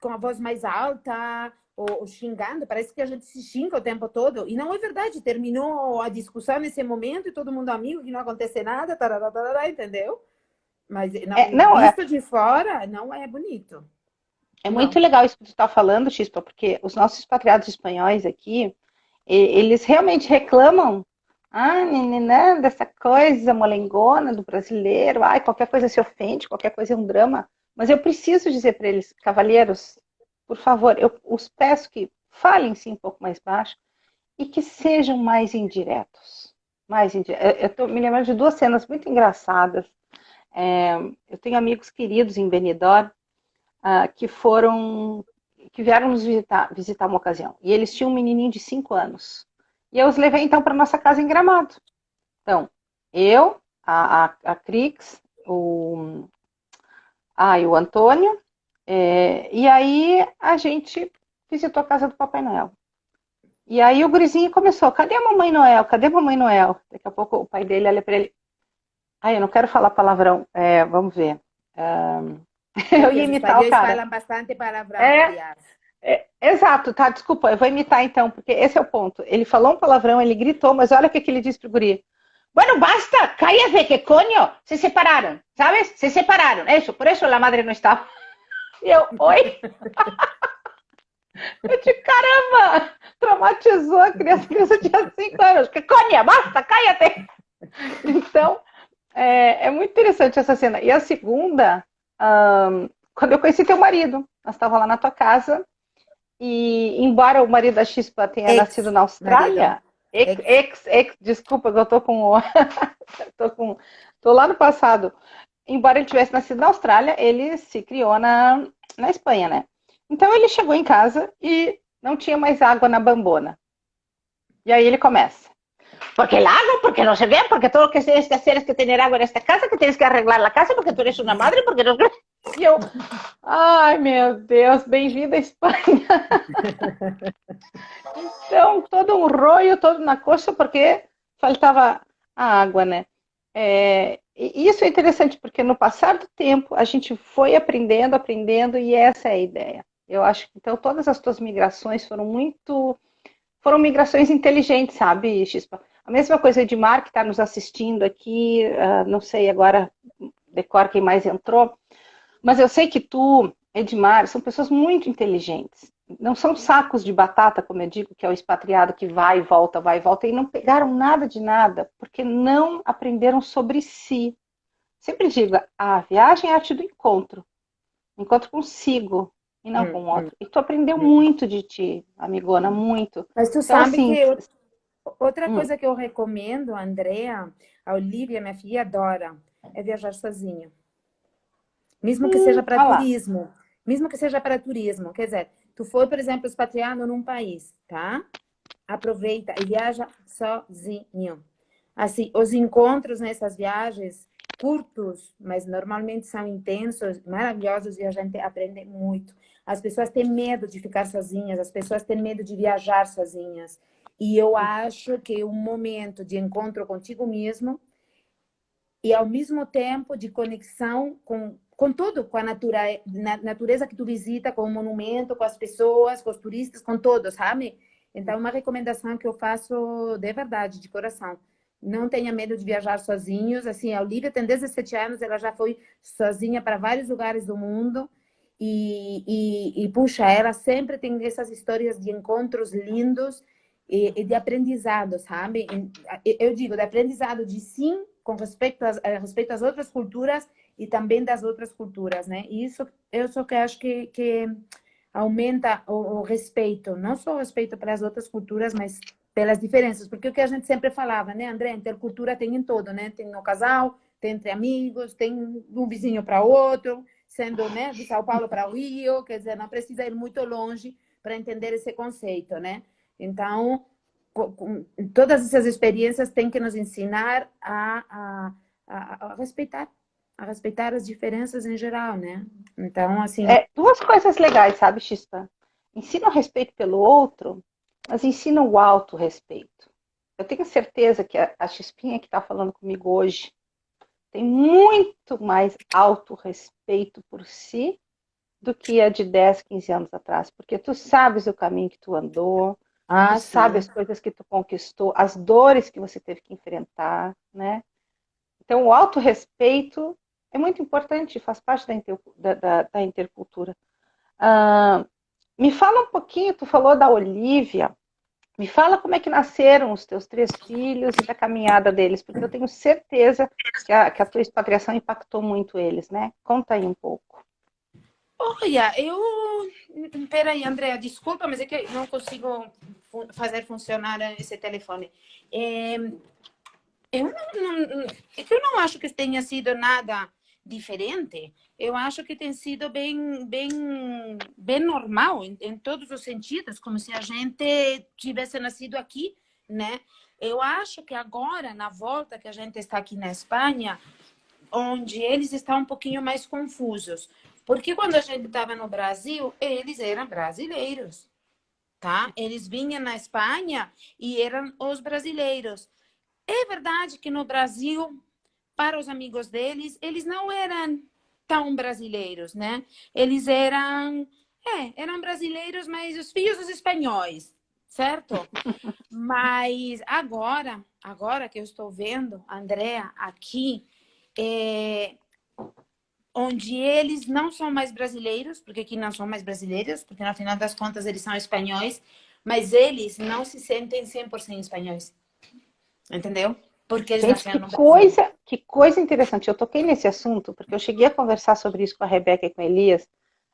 com a voz mais alta ou xingando. Parece que a gente se xinga o tempo todo. E não é verdade. Terminou a discussão nesse momento e todo mundo amigo, que não acontece nada, tarará, tarará, entendeu? Mas não, Não, visto de fora, não é bonito. é muito Não. legal isso que tu está falando, Chispa, porque os nossos expatriados espanhóis aqui, eles realmente reclamam, né, dessa coisa molengona do brasileiro, ai, qualquer coisa se ofende, qualquer coisa é um drama. Mas eu preciso dizer para eles, cavalheiros, por favor, eu os peço que falem sim um pouco mais baixo e que sejam mais indiretos. Mais indiretos. Eu estou me lembrando de duas cenas muito engraçadas. Eu tenho amigos queridos em Benidorm, que vieram nos visitar uma ocasião. E eles tinham um menininho de 5 anos. E eu os levei então para nossa casa em Gramado. Então, eu, a Crix, e o Antônio, e aí a gente visitou a casa do Papai Noel. E aí o gurizinho começou, cadê a Mamãe Noel? Cadê a Mamãe Noel? Daqui a pouco o pai dele olha para ele, eu não quero falar palavrão, vamos ver. É Eu que ia os imitar o espanhóis cara. falam bastante palavrão, É, aliás. exato, tá, desculpa, eu vou imitar então, porque esse é o ponto. Ele falou um palavrão, ele gritou, mas olha o que ele disse pro guri. Bueno, basta, cállate, que coño, se separaron, ¿sabes? Se separaron, eso, por eso la madre no estaba. E eu, oi? Eu de caramba, traumatizou a criança tinha 5 anos. Que coño, basta, cállate. Então, é muito interessante essa cena. E a segunda, quando eu conheci teu marido, nós estávamos lá na tua casa, e embora o marido da Chispa tenha nascido na Ex-marido. Austrália, Ex. desculpa, eu tô com tô lá no passado. Embora ele tivesse nascido na Austrália, ele se criou na Espanha, né? Então ele chegou em casa e não tinha mais água na bambona. E aí ele começa. Porque el agua, porque no sé qué, porque todo lo que tienes que hacer es que tener agua en esta casa, que tienes que arreglar la casa, porque tú eres una madre, porque no... E eu, ai meu Deus, bem-vinda à Espanha. Então, todo um rollo, todo na coxa, porque faltava a água, né? E isso é interessante, porque no passar do tempo, a gente foi aprendendo, e essa é a ideia. Eu acho que, então, todas as tuas migrações foram migrações inteligentes, sabe, Chispa? A mesma coisa, Edmar, que está nos assistindo aqui, não sei agora, decora quem mais entrou, mas eu sei que tu, Edmar, são pessoas muito inteligentes. Não são sacos de batata, como eu digo, que é o expatriado que vai e volta, e não pegaram nada de nada, porque não aprenderam sobre si. Sempre digo, a viagem é a arte do encontro. Encontro consigo e não com o Hum. outro. E tu aprendeu muito de ti, amigona, muito. Mas tu Então, sabe assim, que outra hum, coisa que eu recomendo, Andrea, a Olivia, minha filha, adora, é viajar sozinha. Mesmo que seja para olha lá. turismo. Mesmo que seja para turismo. Quer dizer, tu foi, por exemplo, expatriado num país, tá? Aproveita e viaja sozinho. Assim, os encontros nessas viagens, curtos, mas normalmente são intensos, maravilhosos e a gente aprende muito. As pessoas têm medo de ficar sozinhas, as pessoas têm medo de viajar sozinhas. E eu acho que um momento de encontro contigo mesmo e ao mesmo tempo de conexão com tudo, com a natureza que tu visita, com o monumento, com as pessoas, com os turistas, com todos, sabe? Então, uma recomendação que eu faço de verdade, de coração. Não tenha medo de viajar sozinhos. Assim, a Olivia tem 17 anos, ela já foi sozinha para vários lugares do mundo. puxa, ela sempre tem essas histórias de encontros lindos e de aprendizado, sabe? Eu digo, de aprendizado de sim, com respeito respeito às outras culturas e também das outras culturas, né? E isso eu só que acho que aumenta o respeito, não só o respeito pelas outras culturas, mas pelas diferenças, porque o que a gente sempre falava, né, André? Intercultura tem em todo, né? Tem no casal, tem entre amigos, tem um vizinho para outro, sendo, né, de São Paulo para o Rio, quer dizer, não precisa ir muito longe para entender esse conceito, né? Então, todas essas experiências têm que nos ensinar a respeitar as diferenças em geral, né? Então, assim... Duas coisas legais, sabe, Chispa? Ensina o respeito pelo outro, mas ensina o autorrespeito. Eu tenho certeza que a Chispinha que está falando comigo hoje tem muito mais autorrespeito por si do que a de 10, 15 anos atrás. Porque tu sabes o caminho que tu andou, tu sabe sim. as coisas que tu conquistou, as dores que você teve que enfrentar, né? Então, o autorrespeito é muito importante, faz parte da intercultura. Me fala um pouquinho, tu falou da Olivia, me fala como é que nasceram os teus 3 filhos e da caminhada deles, porque eu tenho certeza que a tua expatriação impactou muito eles, né? Conta aí um pouco. Olha, Peraí, Andréa, desculpa, mas é que não consigo fazer funcionar esse telefone. Eu não acho que tenha sido nada diferente. Eu acho que tem sido bem normal em todos os sentidos, como se a gente tivesse nascido aqui, né? Eu acho que agora, na volta que a gente está aqui na Espanha, onde eles estão um pouquinho mais confusos. Porque quando a gente estava no Brasil, eles eram brasileiros, tá? Eles vinham na Espanha e eram os brasileiros. É verdade que no Brasil, para os amigos deles, eles não eram tão brasileiros, né? Eles eram brasileiros, mas os filhos dos espanhóis, certo? Mas agora que eu estou vendo, Andréa, aqui, onde eles não são mais brasileiros, porque aqui não são mais brasileiros, porque no final das contas eles são espanhóis, mas eles não se sentem 100% espanhóis, entendeu? Porque eles Gente, nasceram no Brasil. que coisa interessante. Eu toquei nesse assunto porque eu cheguei a conversar sobre isso com a Rebeca e com a Elias,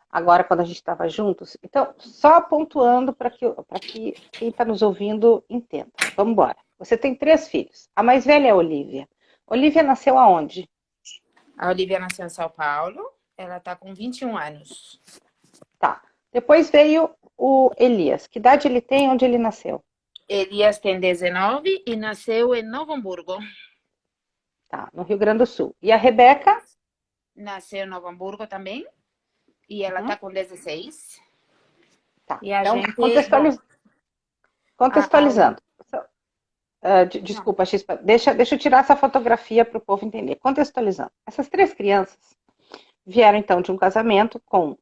agora quando a gente estava juntos. Então, só pontuando para que quem está nos ouvindo entenda. Vamos embora. Você tem 3 filhos. A mais velha é a Olivia. Olivia nasceu aonde? A Olivia nasceu em São Paulo, ela está com 21 anos. Tá. Depois veio o Elias. Que idade ele tem? Onde ele nasceu? Elias tem 19 e nasceu em Novo Hamburgo. Tá, no Rio Grande do Sul. E a Rebeca? Nasceu em Novo Hamburgo também. E ela está com 16. Tá. E a Então, gente... Bom, contextualizando. não, Desculpa, Chispa, deixa eu tirar essa fotografia para o povo entender. Contextualizando. Essas 3 crianças vieram, então, de um casamento com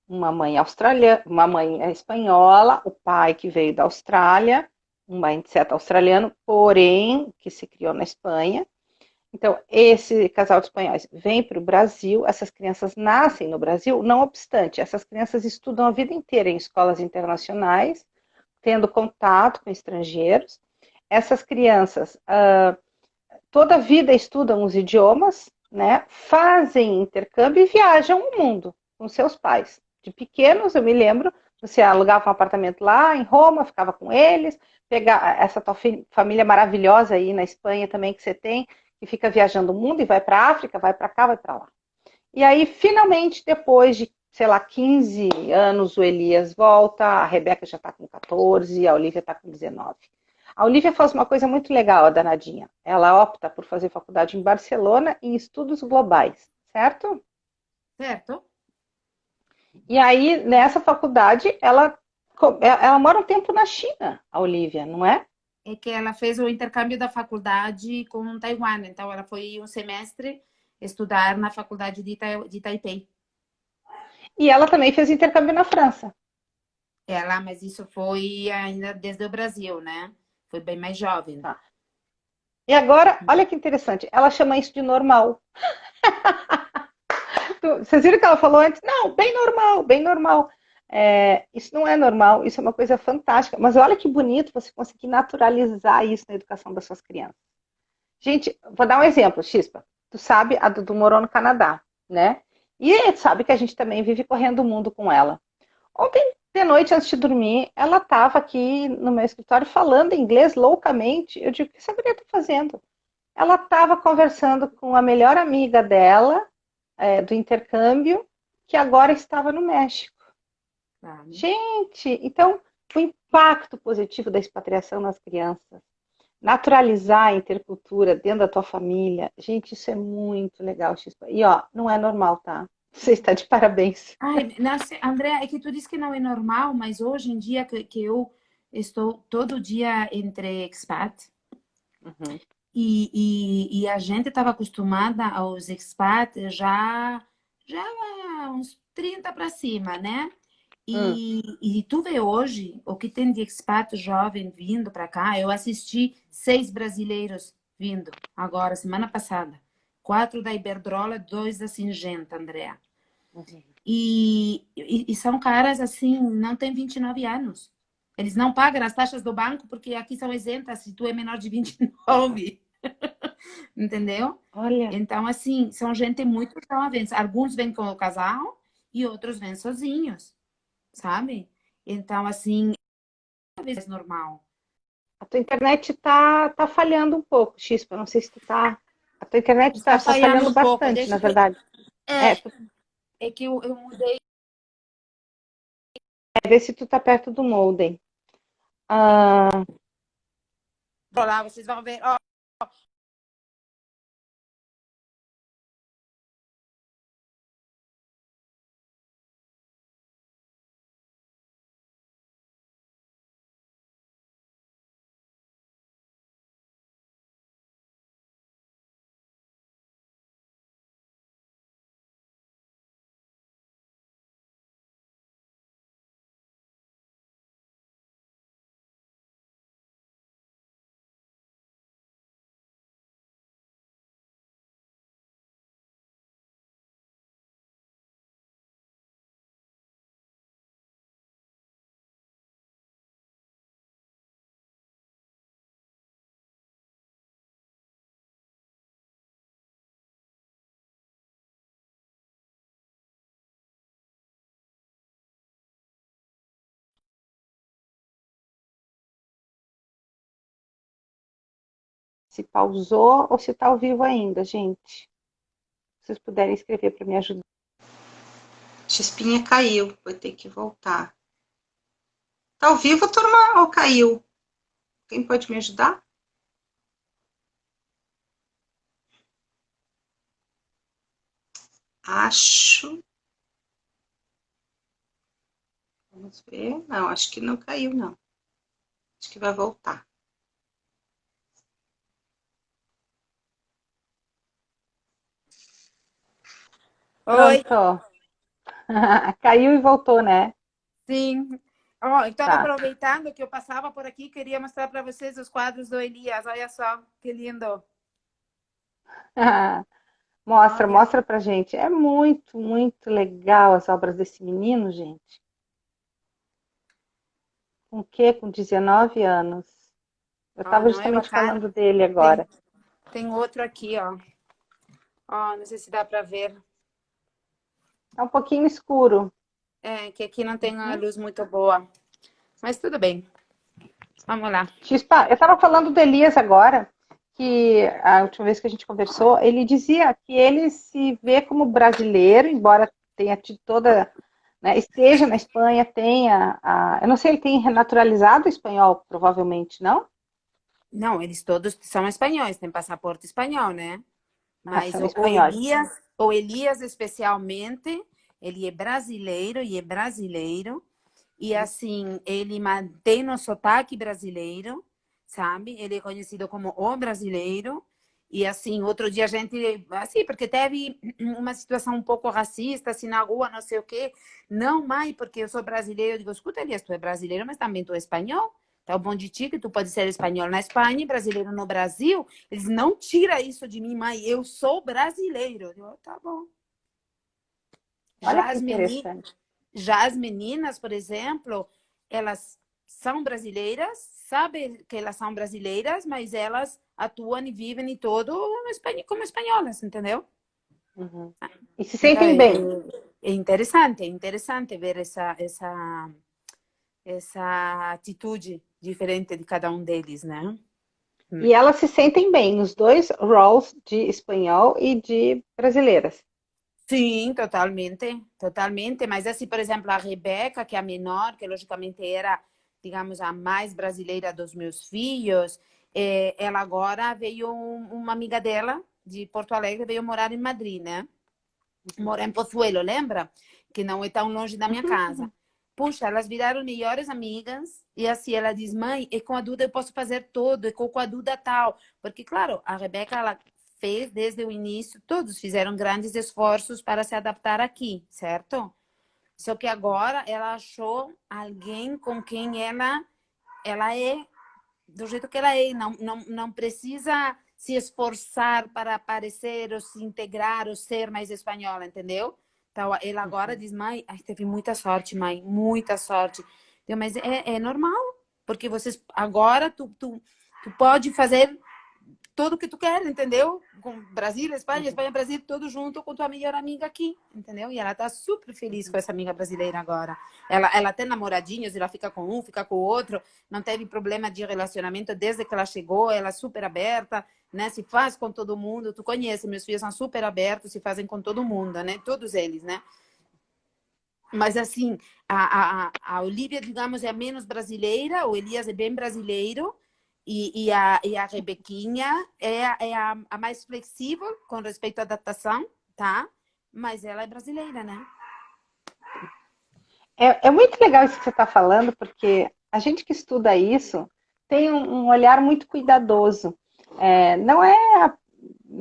uma mãe australiana, uma mãe espanhola, o pai que veio da Austrália, um mindset australiano, porém, que se criou na Espanha. Então, esse casal de espanhóis vem para o Brasil, essas crianças nascem no Brasil, não obstante, essas crianças estudam a vida inteira em escolas internacionais, tendo contato com estrangeiros. Essas crianças, toda a vida estudam os idiomas, né? Fazem intercâmbio e viajam o mundo com seus pais. De pequenos, eu me lembro, você alugava um apartamento lá em Roma, ficava com eles, pegar essa tua família maravilhosa aí na Espanha também que você tem, que fica viajando o mundo e vai para a África, vai para cá, vai para lá. E aí, finalmente, depois de, sei lá, 15 anos, o Elias volta, a Rebeca já está com 14, a Olivia está com 19. A Olivia faz uma coisa muito legal, a danadinha. Ela opta por fazer faculdade em Barcelona em estudos globais, certo? certo? E aí, nessa faculdade, ela mora um tempo na China, a Olivia, não é? É que ela fez o intercâmbio da faculdade com Taiwan. Então, ela foi um semestre estudar na faculdade de Taipei. E ela também fez intercâmbio na França. Mas isso foi ainda desde o Brasil, né? Foi bem mais jovem. Tá. E agora, olha que interessante, ela chama isso de normal. Vocês viram que ela falou antes? Não, bem normal, bem normal. Isso não é normal, isso é uma coisa fantástica. Mas olha que bonito você conseguir naturalizar isso na educação das suas crianças. Gente, vou dar um exemplo, Chispa. Tu sabe, a Dudu morou no Canadá, né? E sabe que a gente também vive correndo o mundo com ela. Ontem de noite, antes de dormir, ela estava aqui no meu escritório falando inglês loucamente. Eu digo, o que essa mulher está fazendo? Ela estava conversando com a melhor amiga dela, do intercâmbio, que agora estava no México. Gente, então, o impacto positivo da expatriação nas crianças, naturalizar a intercultura dentro da tua família, gente, isso é muito legal, Chispa. E ó, não é normal, tá? Você está de parabéns. Ai, nossa, André, é que tu disse que não é normal, mas hoje em dia que eu estou todo dia entre expat, Uhum. e a gente estava acostumada aos expats já uns 30 para cima, né? E tu vê hoje o que tem de expat jovem vindo para cá. Eu assisti 6 brasileiros vindo agora, semana passada. 4 da Iberdrola, 2 da Singenta, Andréa. Uhum. E são caras assim, não tem 29 anos. Eles não pagam as taxas do banco porque aqui são isentas se tu é menor de 29. Entendeu? Olha. Então, assim, são gente muito jovem. Alguns vêm com o casal e outros vêm sozinhos, sabe? Então, assim, é normal. A tua internet tá falhando um pouco, Chispa. Não sei se tu tá. A tua internet Está tá falhando falhando um pouco. bastante, na Deixa eu... verdade. É que eu mudei. Ver se tu tá perto do modem. Lá, vocês vão ver. Ó, Se pausou ou se tá ao vivo ainda, gente. Se vocês puderem escrever para me ajudar. Chispinha caiu, vou ter que voltar. Tá ao vivo, turma, ou caiu? Quem pode me ajudar? Acho. Vamos ver. Não, acho que não caiu, não. Acho que vai voltar. oi. Pronto. Caiu e voltou, né? Sim. Ó, então, Tá. aproveitando que eu passava por aqui, queria mostrar para vocês os quadros do Elias. Olha só, que lindo. Mostra, Olha. mostra pra gente. É muito, muito legal as obras desse menino, gente. Com o quê? Com 19 anos. Eu Ó, estava não é justamente bacana? falando dele agora. Tem outro aqui, ó. Ó, não sei se dá para ver. Tá um pouquinho escuro. É, que aqui não tem uma luz muito boa. Mas tudo bem. Vamos lá. Chispa, eu estava falando do Elias agora, que a última vez que a gente conversou, ele dizia que ele se vê como brasileiro, embora tenha tido toda, né, esteja na Espanha, eu não sei, ele tem renaturalizado o espanhol, provavelmente, não? Não, eles todos são espanhóis, têm passaporte espanhol, né? Mas São espanhóis. O Elias especialmente, ele é brasileiro e é brasileiro. E assim, ele mantém o sotaque brasileiro, sabe? Ele é conhecido como o brasileiro. E assim, outro dia a gente, assim, porque teve uma situação um pouco racista, assim, na rua, não sei o quê. Não, mãe, porque eu sou brasileiro. Eu digo, escuta, Elias, tu é brasileiro, mas também tu é espanhol. Tá bom de ti que tu pode ser espanhol na Espanha e brasileiro no Brasil. Eles não tiram isso de mim, mãe. Eu sou brasileiro. Eu digo, tá bom. Olha Já que interessante. já as meninas, por exemplo, elas são brasileiras, sabem que elas são brasileiras, mas elas atuam e vivem e todo como espanholas, entendeu? Uhum. E se Então, sentem bem. é interessante ver essa atitude diferente de cada um deles, né? E elas se sentem bem nos dois roles de espanhol e de brasileiras. Sim, totalmente, totalmente. Mas assim, por exemplo, a Rebeca, que é a menor, que logicamente era, digamos, a mais brasileira dos meus filhos, ela agora veio, uma amiga dela de Porto Alegre veio morar em Madrid, né? Mora em Pozuelo, lembra? Que não é tão longe da minha casa. Uhum. Puxa, elas viraram melhores amigas. E assim, ela diz, mãe, e com a Duda eu posso fazer tudo, e com a Duda tal. Porque, claro, a Rebeca, ela fez desde o início, todos fizeram grandes esforços para se adaptar aqui, certo? Só que agora ela achou alguém com quem ela é do jeito que ela é, não precisa se esforçar para aparecer ou se integrar ou ser mais espanhola, entendeu? Então, ela agora diz, mãe, ai, teve muita sorte, mãe, muita sorte. Eu, mas é normal, porque vocês agora tu pode fazer tudo que tu quer, entendeu? Com Brasil, Espanha, Uhum. Espanha, Brasil, tudo junto com tua melhor amiga aqui, entendeu? E ela tá super feliz com Uhum. essa amiga brasileira agora. Ela tem namoradinhos, ela fica com um, fica com o outro, não teve problema de relacionamento desde que ela chegou, ela é super aberta, né? Se faz com todo mundo, tu conhece, meus filhos são super abertos, se fazem com todo mundo, né? Todos eles, né? Mas assim, a Olivia, digamos, é a menos brasileira, o Elias é bem brasileiro, e a Rebequinha é a mais flexível com respeito à adaptação, tá? Mas ela é brasileira, né? É muito legal isso que você está falando, porque a gente que estuda isso tem um olhar muito cuidadoso. Não é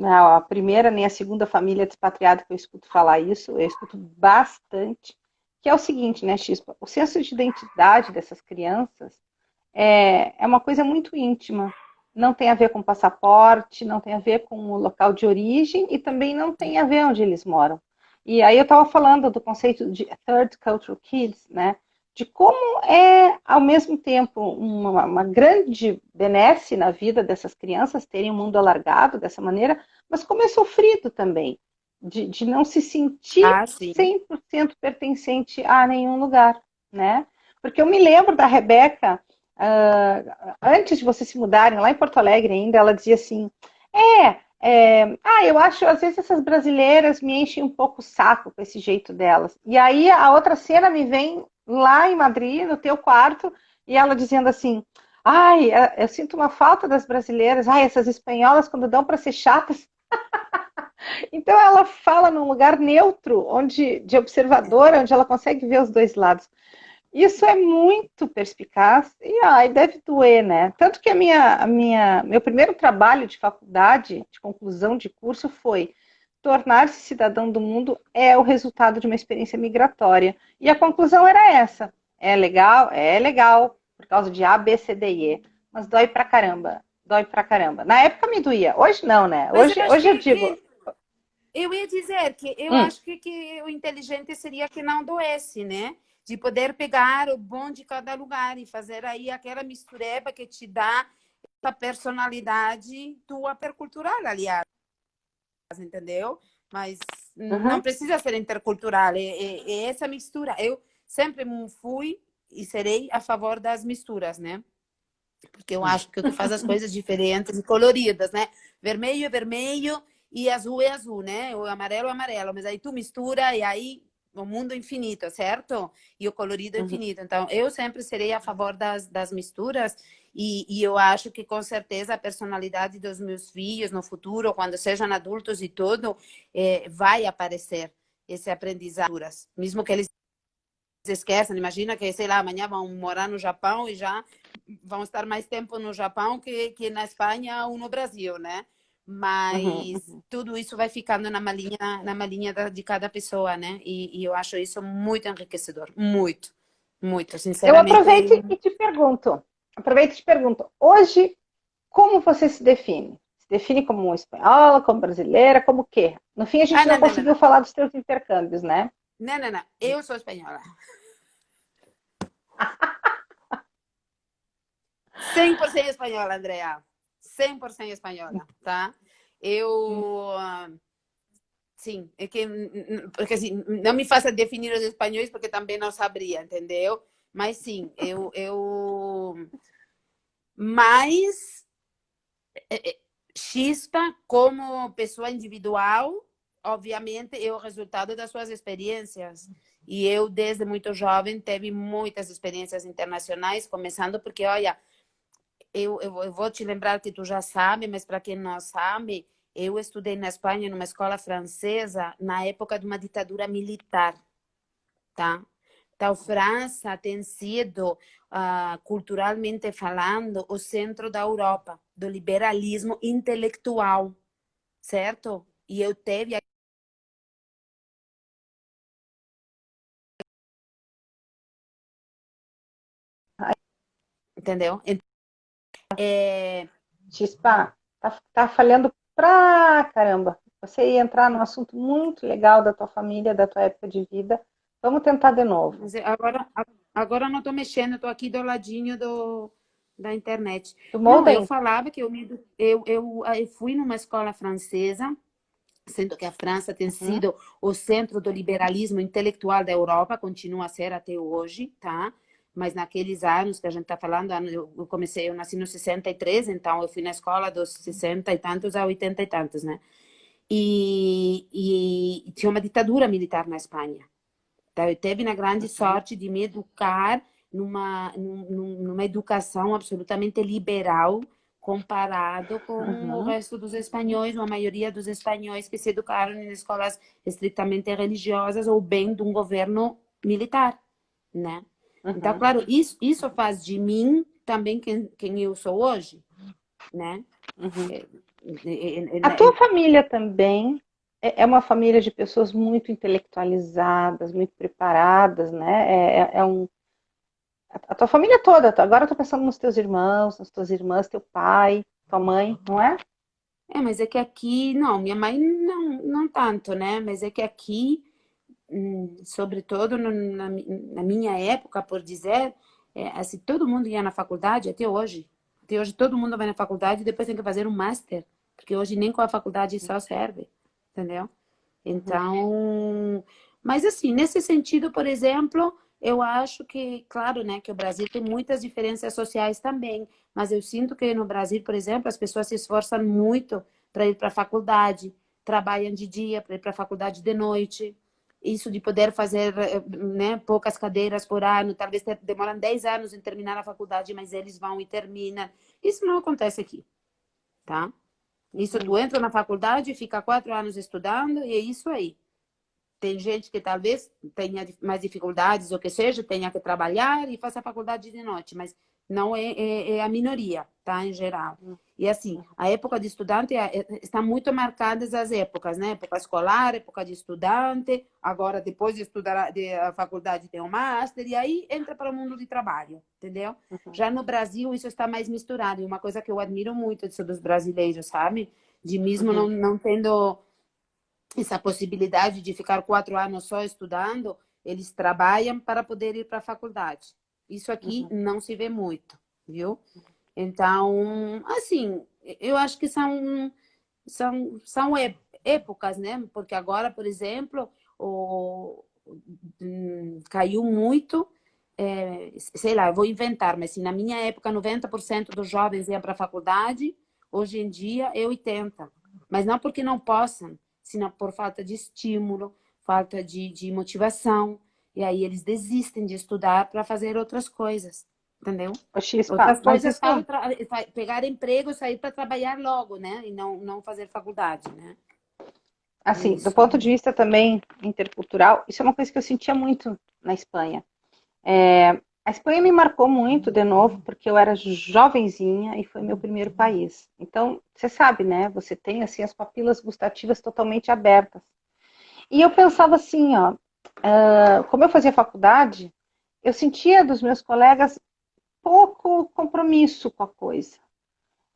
a primeira nem a segunda família despatriada que eu escuto falar isso, eu escuto bastante, que é o seguinte, né, Chispa? O senso de identidade dessas crianças é uma coisa muito íntima. Não tem a ver com passaporte, não tem a ver com o local de origem e também não tem a ver onde eles moram. E aí eu estava falando do conceito de Third Cultural Kids, né? De como é, ao mesmo tempo, uma grande benesse na vida dessas crianças terem um mundo alargado dessa maneira, mas como é sofrido também, de não se sentir Ah, sim. 100% pertencente a nenhum lugar, né? Porque eu me lembro da Rebeca, antes de vocês se mudarem, lá em Porto Alegre ainda, ela dizia assim, eu acho, às vezes essas brasileiras me enchem um pouco o saco com esse jeito delas. E aí a outra cena me vem lá em Madrid, no teu quarto, e ela dizendo assim, ai, eu sinto uma falta das brasileiras, ai, essas espanholas quando dão para ser chatas. Então ela fala num lugar neutro, onde de observadora, onde ela consegue ver os dois lados. Isso é muito perspicaz e deve doer, né? Tanto que meu primeiro trabalho de faculdade, de conclusão de curso, foi tornar-se cidadão do mundo é o resultado de uma experiência migratória. E a conclusão era essa. É legal, por causa de A, B, C, D e E, mas dói pra caramba. Dói pra caramba. Na época me doía, hoje não, né? Mas eu acho Hoje eu digo, eu ia dizer que eu hum, acho que o inteligente seria que não doesse, né? De poder pegar o bom de cada lugar e fazer aí aquela mistureba que te dá a personalidade tua percultural, aliás, entendeu? Mas não uhum, precisa ser intercultural, é essa mistura. Eu sempre fui e serei a favor das misturas, né? Porque eu acho que tu faz as coisas diferentes e coloridas, né? Vermelho é vermelho e azul é azul, né? O amarelo é amarelo, mas aí tu mistura e aí o mundo é infinito, certo? E o colorido é uhum. infinito. Então, eu sempre serei a favor das misturas e eu acho que com certeza a personalidade dos meus filhos no futuro, quando sejam adultos e tudo, vai aparecer esse aprendizado, mesmo que eles esqueçam. Imagina que, sei lá, amanhã vão morar no Japão e já vão estar mais tempo no Japão que na Espanha ou no Brasil, né? Uhum, Mas uhum. tudo isso vai ficando na malinha de cada pessoa, né? E eu acho isso muito enriquecedor. Muito, muito. Eu Sinceramente, aproveito e te pergunto, hoje, como você se define? Se define como espanhola, como brasileira, como o quê? No fim, a gente ah, não não, não, não, conseguiu não. falar dos teus intercâmbios, né? Não, não, não. Eu sou espanhola. 100% espanhola, Andrea. 100% espanhola, tá? Eu... Sim, é que... Porque assim, não me faça definir os espanhóis, porque também não sabria, entendeu? Mas sim, Mas... Chispa, como pessoa individual, obviamente, é o resultado das suas experiências. E eu, desde muito jovem, teve muitas experiências internacionais, começando porque, olha, eu vou te lembrar que tu já sabe, mas para quem não sabe, eu estudei na Espanha, numa escola francesa, na época de uma ditadura militar, tá? Então, França tem sido, culturalmente falando, o centro da Europa, do liberalismo intelectual, certo? E eu teve, entendeu? É, Chispa, tá falhando pra caramba. Você ia entrar num assunto muito legal da tua família, da tua época de vida. Vamos tentar de novo. mas agora não estou mexendo, estou aqui do ladinho da internet. Do Não, eu modem? falava que eu fui numa escola francesa, sendo que a França tem Uhum. sido o centro do liberalismo intelectual da Europa, continua a ser até hoje, tá? Mas naqueles anos que a gente está falando, eu nasci no 63, então eu fui na escola dos 60 e tantos a 80 e tantos, né? E tinha uma ditadura militar na Espanha. Então, eu teve a grande Uhum. sorte de me educar numa educação absolutamente liberal comparado com o Uhum. resto dos espanhóis, ou a maioria dos espanhóis que se educaram em escolas estritamente religiosas ou bem de um governo militar, né? Então, Uhum. claro, isso faz de mim também quem eu sou hoje, né? Uhum. É, A tua família também é uma família de pessoas muito intelectualizadas, muito preparadas, né? A tua família toda. Agora eu tô pensando nos teus irmãos, nas tuas irmãs, teu pai, tua mãe, não é? mas é que aqui, não, minha mãe não tanto, né? Mas é que aqui, sobretudo na minha época, por dizer, assim, todo mundo ia na faculdade até hoje. Até hoje todo mundo vai na faculdade e depois tem que fazer um master, porque hoje nem com a faculdade só serve, entendeu? Uhum. Então, mas assim, nesse sentido, por exemplo, eu acho que, claro, né, que o Brasil tem muitas diferenças sociais também, mas eu sinto que no Brasil, por exemplo, as pessoas se esforçam muito para ir para a faculdade, trabalham de dia para ir para a faculdade de noite. Isso de poder fazer, né, poucas cadeiras por ano, talvez demoram 10 anos em terminar a faculdade, mas eles vão e terminam. Isso não acontece aqui, tá? Isso tu Uhum. entra na faculdade, fica 4 anos estudando e é isso aí. Tem gente que talvez tenha mais dificuldades ou que seja, tenha que trabalhar e faça a faculdade de noite, mas não é a minoria, tá? Em geral. E assim, a época de estudante está muito marcadas as épocas, né? Época escolar, época de estudante, agora depois de estudar a faculdade tem um master, e aí entra para o mundo de trabalho, entendeu? Uhum. Já no Brasil isso está mais misturado, e uma coisa que eu admiro muito disso dos brasileiros, sabe? De mesmo Uhum. não tendo essa possibilidade de ficar 4 anos só estudando, eles trabalham para poder ir para a faculdade. Isso aqui Uhum. não se vê muito, viu? Então, assim, eu acho que são épocas, né? Porque agora, por exemplo, caiu muito, sei lá, eu vou inventar, mas se na minha época 90% dos jovens iam para a faculdade, hoje em dia é 80%. Mas não porque não possam, senão por falta de estímulo, falta de motivação. E aí eles desistem de estudar para fazer outras coisas, entendeu? Ô, Chispa, Outras mas coisas isso, para pegar emprego, sair para trabalhar logo, né? E não fazer faculdade, né? É assim, do isso. ponto de vista também intercultural, isso é uma coisa que eu sentia muito na Espanha. A Espanha me marcou muito, de novo, porque eu era jovenzinha e foi meu primeiro país. Então, você sabe, né? Você tem assim as papilas gustativas totalmente abertas. E eu pensava assim, ó, como eu fazia faculdade, eu sentia dos meus colegas pouco compromisso com a coisa.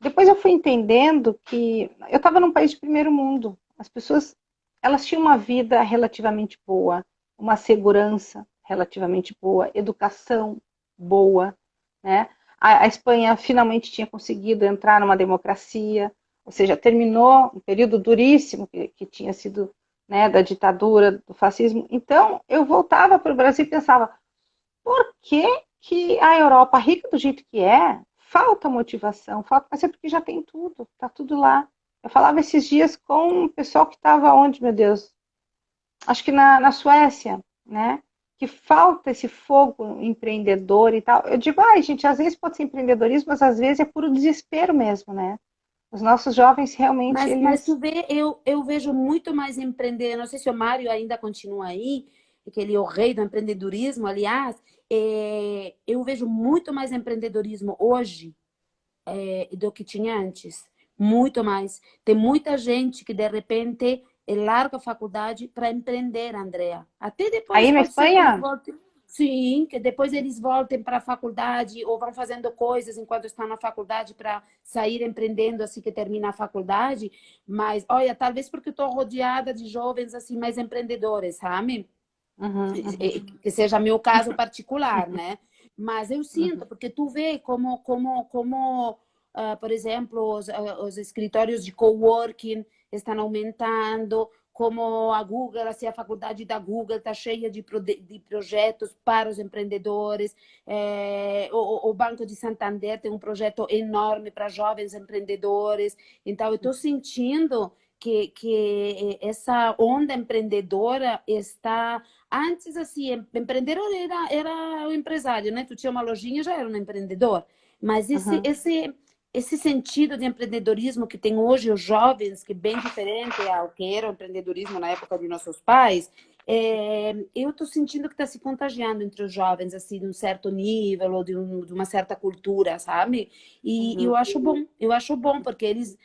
Depois eu fui entendendo que eu estava num país de primeiro mundo. As pessoas, elas tinham uma vida relativamente boa. uma segurança relativamente boa, educação boa, né? A Espanha finalmente tinha conseguido entrar numa democracia, ou seja, terminou um período duríssimo que tinha sido, né, da ditadura, do fascismo. Então, eu voltava para o Brasil e pensava, por que que a Europa, rica do jeito que é, falta motivação, falta, mas é porque já tem tudo, está tudo lá. Eu falava esses dias com um pessoal que estava onde, meu Deus? Acho que na Suécia, né? Que falta esse fogo empreendedor e tal. Eu digo, ai, gente, às vezes pode ser empreendedorismo, mas às vezes é puro desespero mesmo, né? Os nossos jovens realmente, Mas eles... tu vê, eu vejo muito mais empreender. Não sei se o Mário ainda continua aí, que ele é o rei do empreendedorismo, aliás. Eu vejo muito mais empreendedorismo hoje do que tinha antes. Muito mais. Tem muita gente que, de repente, larga a faculdade para empreender, Andrea. Até Aí depois na pode ser que eles Espanha? voltem. Sim, que depois eles voltem para a faculdade ou vão fazendo coisas enquanto estão na faculdade para sair empreendendo assim que termina a faculdade. Mas, olha, talvez porque estou rodeada de jovens assim mais empreendedores, sabe? Uhum, uhum, Que seja meu caso particular, né? Mas eu sinto, uhum. porque tu vê como por exemplo, os escritórios de coworking estão aumentando, como a Google, assim, a faculdade da Google está cheia de projetos para os empreendedores, o Banco de Santander tem um projeto enorme para jovens empreendedores. Então, eu estou sentindo que essa onda empreendedora está. Antes, assim, empreender era o empresário, né? Tu tinha uma lojinha, já era um empreendedor. Mas Uhum. esse sentido de empreendedorismo que tem hoje os jovens, que é bem diferente ao que era o empreendedorismo na época de nossos pais, eu estou sentindo que está se contagiando entre os jovens, assim, de um certo nível ou de uma certa cultura, sabe? E Uhum. eu acho bom, porque eles,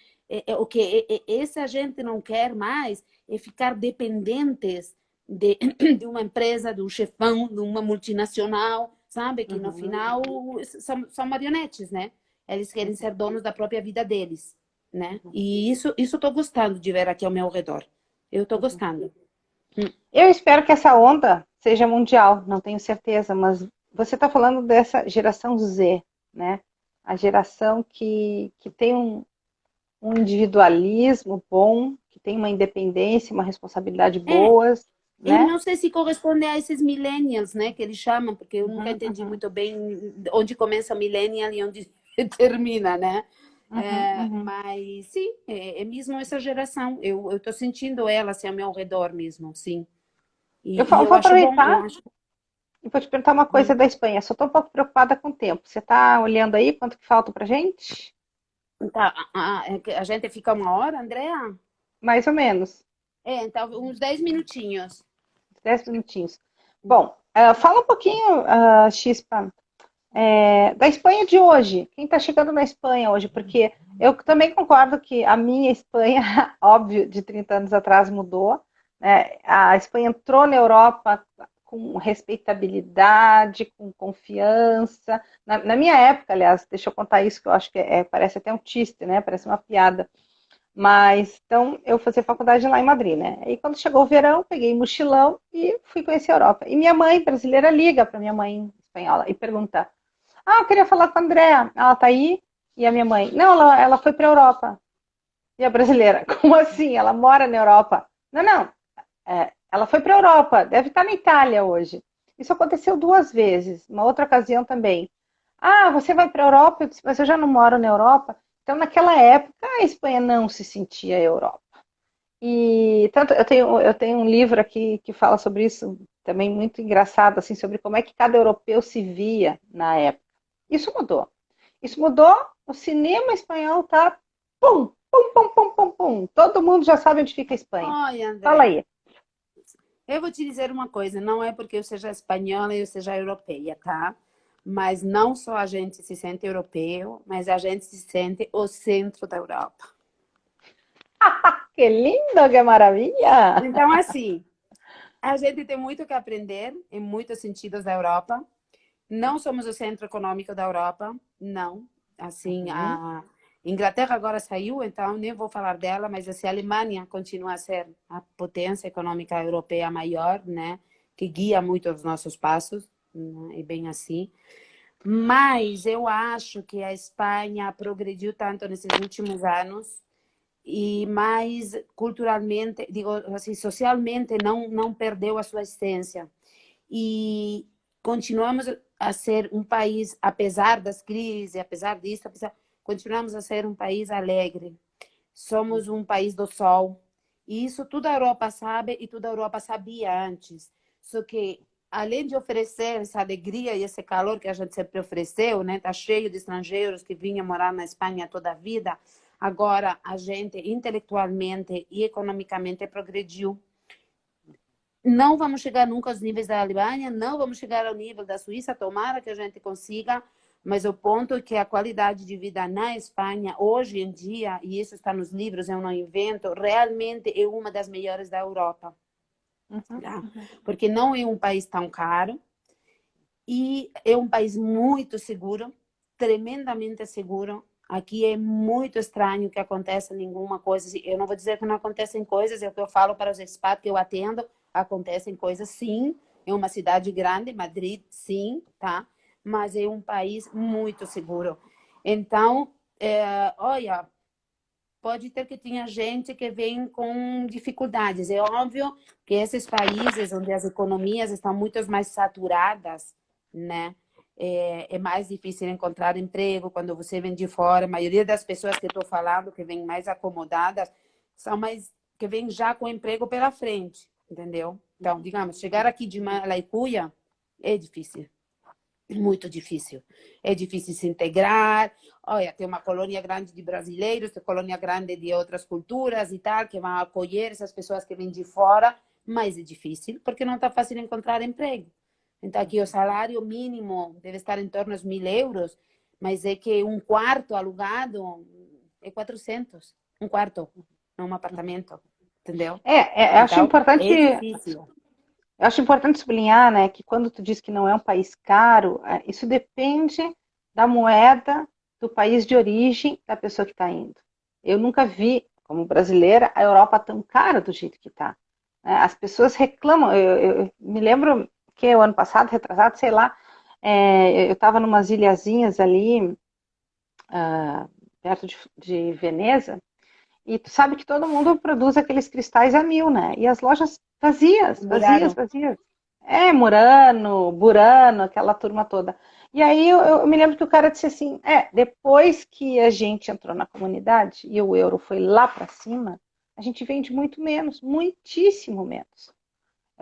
o que essa gente não quer mais é ficar dependentes de, de uma empresa, de um chefão, de uma multinacional, sabe? Que no Uhum. final são marionetes, né? Eles querem ser donos da própria vida deles, né? E isso estou gostando de ver aqui ao meu redor. Eu estou Uhum. gostando. Eu espero que essa onda seja mundial, não tenho certeza, mas você está falando dessa geração Z, né? A geração que tem um individualismo bom, que tem uma independência, uma responsabilidade É, boas, eu né? não sei se corresponde a esses millennials, né? Que eles chamam, porque eu nunca Uhum, entendi uhum, muito bem onde começa o millennial e onde termina, né? uhum, uhum. Mas sim, é mesmo essa geração. Eu estou sentindo ela assim, ao meu redor mesmo, sim. E eu Vou acho bom, eu aproveitar acho. e vou te perguntar uma coisa da Espanha. Só estou um pouco preocupada com o tempo. Você está olhando aí quanto que falta para gente? Tá, a gente fica uma hora, Andrea? Mais ou menos, Então, uns 10 minutinhos. 10 minutinhos. Bom, fala um pouquinho, Chispa, da Espanha de hoje. Quem está chegando na Espanha hoje? Porque eu também concordo que a minha Espanha, óbvio, de 30 anos atrás mudou, né? A Espanha entrou na Europa com respeitabilidade, com confiança. Na minha época, aliás, deixa eu contar isso, que eu acho que parece até um chiste, né? Parece uma piada. Mas, então, eu fazia faculdade lá em Madrid, né? Aí, quando chegou o verão, peguei mochilão e fui conhecer a Europa. E minha mãe brasileira liga para minha mãe espanhola e pergunta: eu queria falar com a Andrea. Ela tá aí? E a minha mãe: não, ela foi para a Europa. E a brasileira: como assim? Ela mora na Europa? Não, não. Ela foi para a Europa, deve estar na Itália hoje. Isso aconteceu duas vezes, uma outra ocasião também. Você vai para a Europa? Eu disse, mas eu já não moro na Europa. Então, naquela época, a Espanha não se sentia Europa. E tanto eu tenho um livro aqui que fala sobre isso, também muito engraçado, assim, sobre como é que cada europeu se via na época. Isso mudou. Isso mudou. O cinema espanhol tá pum, pum, pum, pum, pum, pum. Todo mundo já sabe onde fica a Espanha. Olha, Fala Andrea, aí. eu vou te dizer uma coisa, não é porque eu seja espanhola e eu seja europeia, tá? Mas não só a gente se sente europeu, mas a gente se sente o centro da Europa. Que lindo, que maravilha! Então, assim, a gente tem muito que aprender em muitos sentidos da Europa. Não somos o centro econômico da Europa, não. Assim, Uhum, a Inglaterra agora saiu, então nem vou falar dela, mas assim, a Alemanha continua a ser a potência econômica europeia maior, né? que guia muito os nossos passos, né? É bem assim. Mas eu acho que a Espanha progrediu tanto nesses últimos anos e mais culturalmente, digo assim, socialmente não perdeu a sua essência. E continuamos a ser um país, apesar das crises, apesar disso, continuamos a ser um país alegre. Somos um país do sol. E isso toda a Europa sabe e toda a Europa sabia antes. Só que, além de oferecer essa alegria e esse calor que a gente sempre ofereceu, né? Tá cheio de estrangeiros que vinham morar na Espanha toda a vida. Agora, a gente, intelectualmente e economicamente, progrediu. Não vamos chegar nunca aos níveis da Alemanha, não vamos chegar ao nível da Suíça, tomara que a gente consiga, mas o ponto é que a qualidade de vida na Espanha, hoje em dia, e isso está nos livros, eu não invento, realmente é uma das melhores da Europa. Tá? Porque não é um país tão caro e é um país muito seguro, tremendamente seguro. Aqui é muito estranho que aconteça nenhuma coisa. Eu não vou dizer que não acontecem coisas, é o que eu falo para os expats que eu atendo. Acontecem coisas, sim. É uma cidade grande, Madrid, sim, tá? Mas é um país muito seguro. Então, olha, pode ter que tenha gente que vem com dificuldades. É óbvio que esses países onde as economias estão muito mais saturadas, né? É mais difícil encontrar emprego quando você vem de fora. A maioria das pessoas que estou falando, que vêm mais acomodadas, são mais que vêm já com emprego pela frente, entendeu? Então, digamos, chegar aqui de Malaicuia é difícil. Muito difícil. É difícil se integrar. Olha, tem uma colônia grande de brasileiros, tem colônia grande de outras culturas e tal, que vão acolher essas pessoas que vêm de fora, mas é difícil, porque não está fácil encontrar emprego. Então, aqui o salário mínimo deve estar em torno dos 1.000 euros, mas é que um quarto alugado é 400. Um quarto, num apartamento, entendeu? Acho Então, importante. é difícil. Eu acho importante sublinhar, né, que quando tu diz que não é um país caro, isso depende da moeda do país de origem da pessoa que está indo. Eu nunca vi, como brasileira, a Europa tão cara do jeito que está. As pessoas reclamam. Eu me lembro que o ano passado, retrasado, sei lá, eu estava numas ilhazinhas ali, perto de Veneza, e tu sabe que todo mundo produz aqueles cristais a 1.000, né? E as lojas vazias, vazias, Murano. vazias. Murano, Burano, aquela turma toda. E aí eu me lembro que o cara disse assim, depois que a gente entrou na comunidade e o euro foi lá para cima, a gente vende muito menos, muitíssimo menos.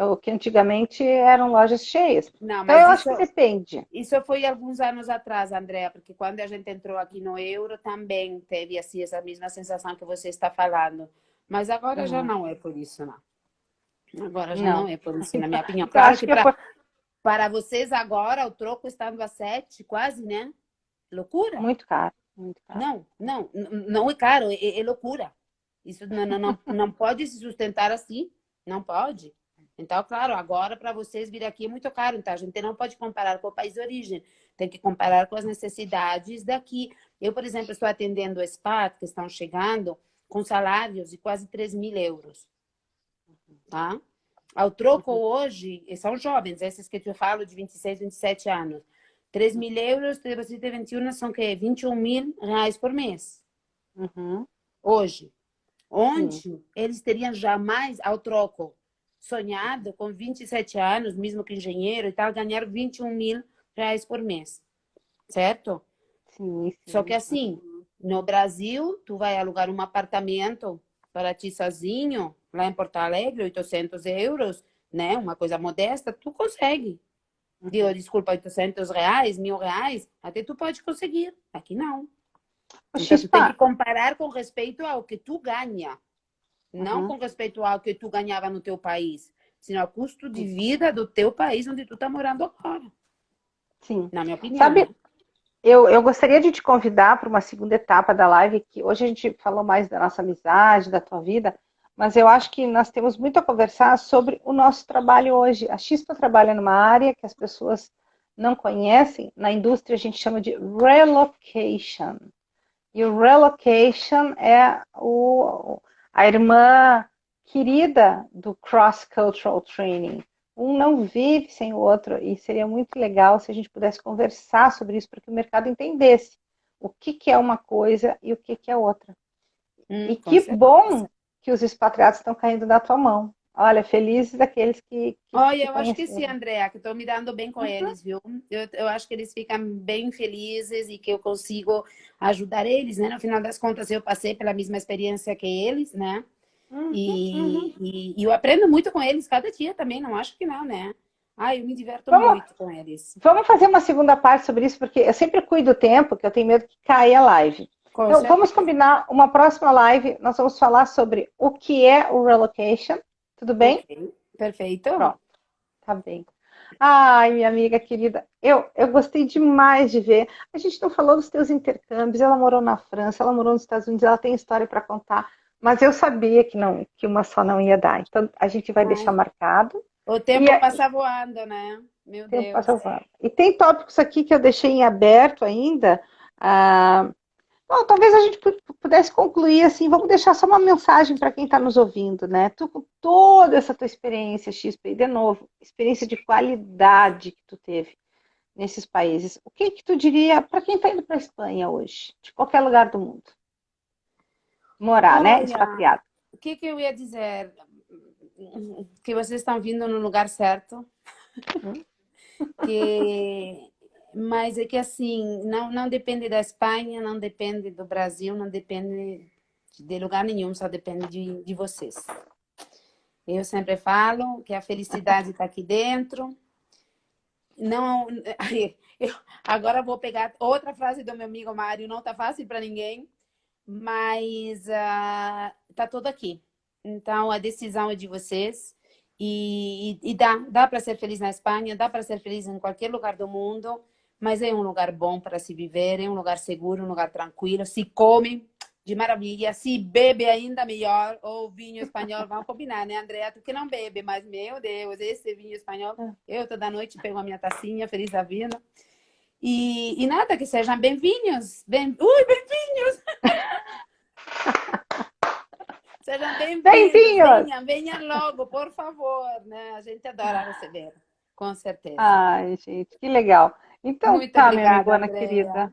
O que antigamente eram lojas cheias. Não, Então mas eu acho isso que depende. Isso foi alguns anos atrás, Andrea, porque quando a gente entrou aqui no euro também teve assim essa mesma sensação que você está falando. Mas agora já Uhum. não é por isso, não. Agora já não Não. é por isso, na minha opinião. Então Claro acho que que é por... para vocês agora, o troco estando a 7, quase, né? Loucura? muito caro, muito caro. Não é caro, é loucura. Isso não pode se sustentar assim, não pode. Então, claro, agora para vocês vir aqui é muito caro, então a gente não pode comparar com o país de origem, tem que comparar com as necessidades daqui. Eu, por exemplo, estou atendendo expats que estão chegando com salários de quase 3.000 euros, tá? Ao troco hoje, são jovens, esses que eu falo de 26, 27 anos. 3.000 euros, você tem 21, são que 21.000 reais por mês. Uhum. Hoje. Sim. Onde eles teriam jamais, ao troco, sonhado com 27 anos, mesmo que engenheiro e tal, ganhar 21.000 reais por mês. Certo? Sim, Só que sim. assim, no Brasil, tu vai alugar um apartamento para ti sozinho, lá em Porto Alegre, 800 euros, né? Uma coisa modesta, tu consegue. Desculpa, 800 reais, 1.000 reais, até tu pode conseguir. Aqui não. O Então, tu tem que Xpa. comparar com respeito ao que tu ganha, não Uhum. com respeito ao que tu ganhava no teu país, sino ao custo de vida do teu país onde tu tá morando agora. Sim. Na minha opinião, Sabe, né? eu gostaria de te convidar para uma segunda etapa da live, que hoje a gente falou mais da nossa amizade, da tua vida, mas eu acho que nós temos muito a conversar sobre o nosso trabalho hoje. A Xpa trabalha numa área que as pessoas não conhecem, na indústria a gente chama de relocation. E o relocation é a irmã querida do cross-cultural training. Um não vive sem o outro e seria muito legal se a gente pudesse conversar sobre isso para que o mercado entendesse o que que é uma coisa e o que que é outra. E Com que certeza. bom que os expatriados estão caindo na tua mão. Olha, felizes daqueles que Olha, te eu acho que sim, conheceram. Andréa, que estou me dando bem com Uhum, eles, viu? Eu acho que eles ficam bem felizes e que eu consigo ajudar eles, né? No final das contas, eu passei pela mesma experiência que eles, né? uhum, uhum. E eu aprendo muito com eles cada dia também, não acho que não, né? Ah, eu me diverto Vamos, muito com eles. vamos fazer uma segunda parte sobre isso, porque eu sempre cuido do tempo, que eu tenho medo que caia a live. Com Então, vamos certeza. combinar uma próxima live. Nós vamos falar sobre o que é o relocation. Tudo Ok, bem? perfeito. Pronto, tá bem. Ai, minha amiga querida, eu gostei demais de ver. A gente não falou dos teus intercâmbios. Ela morou na França, ela morou nos Estados Unidos, ela tem história para contar. Mas eu sabia que não, que uma só não ia dar. Então a gente vai deixar Ai, marcado. o E tempo passa voando, né? Meu tempo Deus. passa voando. E tem tópicos aqui que eu deixei em aberto ainda. Ah, bom, talvez a gente pudesse concluir assim. Vamos deixar só uma mensagem para quem está nos ouvindo, né? Tu com toda essa tua experiência, XP, e de novo, experiência de qualidade que tu teve nesses países. O que que tu diria para quem está indo para a Espanha hoje, de qualquer lugar do mundo, morar, né? Olha, Expatriado. o que que eu ia dizer? Que vocês estão vindo no lugar certo, Hum? que mas é que assim, não depende da Espanha, não depende do Brasil, não depende de lugar nenhum, só depende de vocês. Eu sempre falo que a felicidade está aqui dentro. Não, eu, agora vou pegar outra frase do meu amigo Mário, não tá fácil para ninguém, mas tá tudo aqui. Então a decisão é de vocês e dá para ser feliz na Espanha, dá para ser feliz em qualquer lugar do mundo, mas é um lugar bom para se viver, é um lugar seguro, um lugar tranquilo, se come de maravilha, se bebe ainda melhor, ou vinho espanhol, vamos combinar, né, Andréa? Tu que não bebe, mas meu Deus, esse vinho espanhol, eu toda noite pego a minha tacinha, feliz da vida. E nada, que sejam bem-vindos, bem-vindos! Sejam bem-vindos, Bem-vindos! venham logo, por favor, né? A gente adora receber, com certeza. Ai, gente, que legal. Então Muito tá, minha obrigada, amigona Andréa. querida.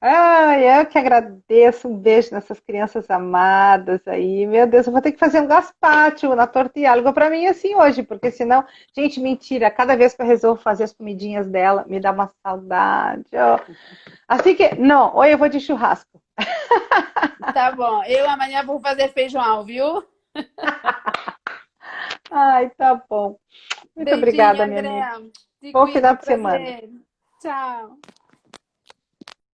Ai, eu que agradeço. Um beijo nessas crianças amadas aí. Meu Deus, eu vou ter que fazer um gazpacho na tortilha, algo para mim assim hoje, porque senão, gente, mentira. Cada vez que eu resolvo fazer as comidinhas dela, me dá uma saudade. Ó. Assim que, não, hoje eu vou de churrasco. Tá bom, eu amanhã vou fazer feijão, viu? Ai, tá bom. Muito Beijinho, obrigada, minha amiga. Andréa. Te Bom cuida, final um de semana. prazer. Tchau.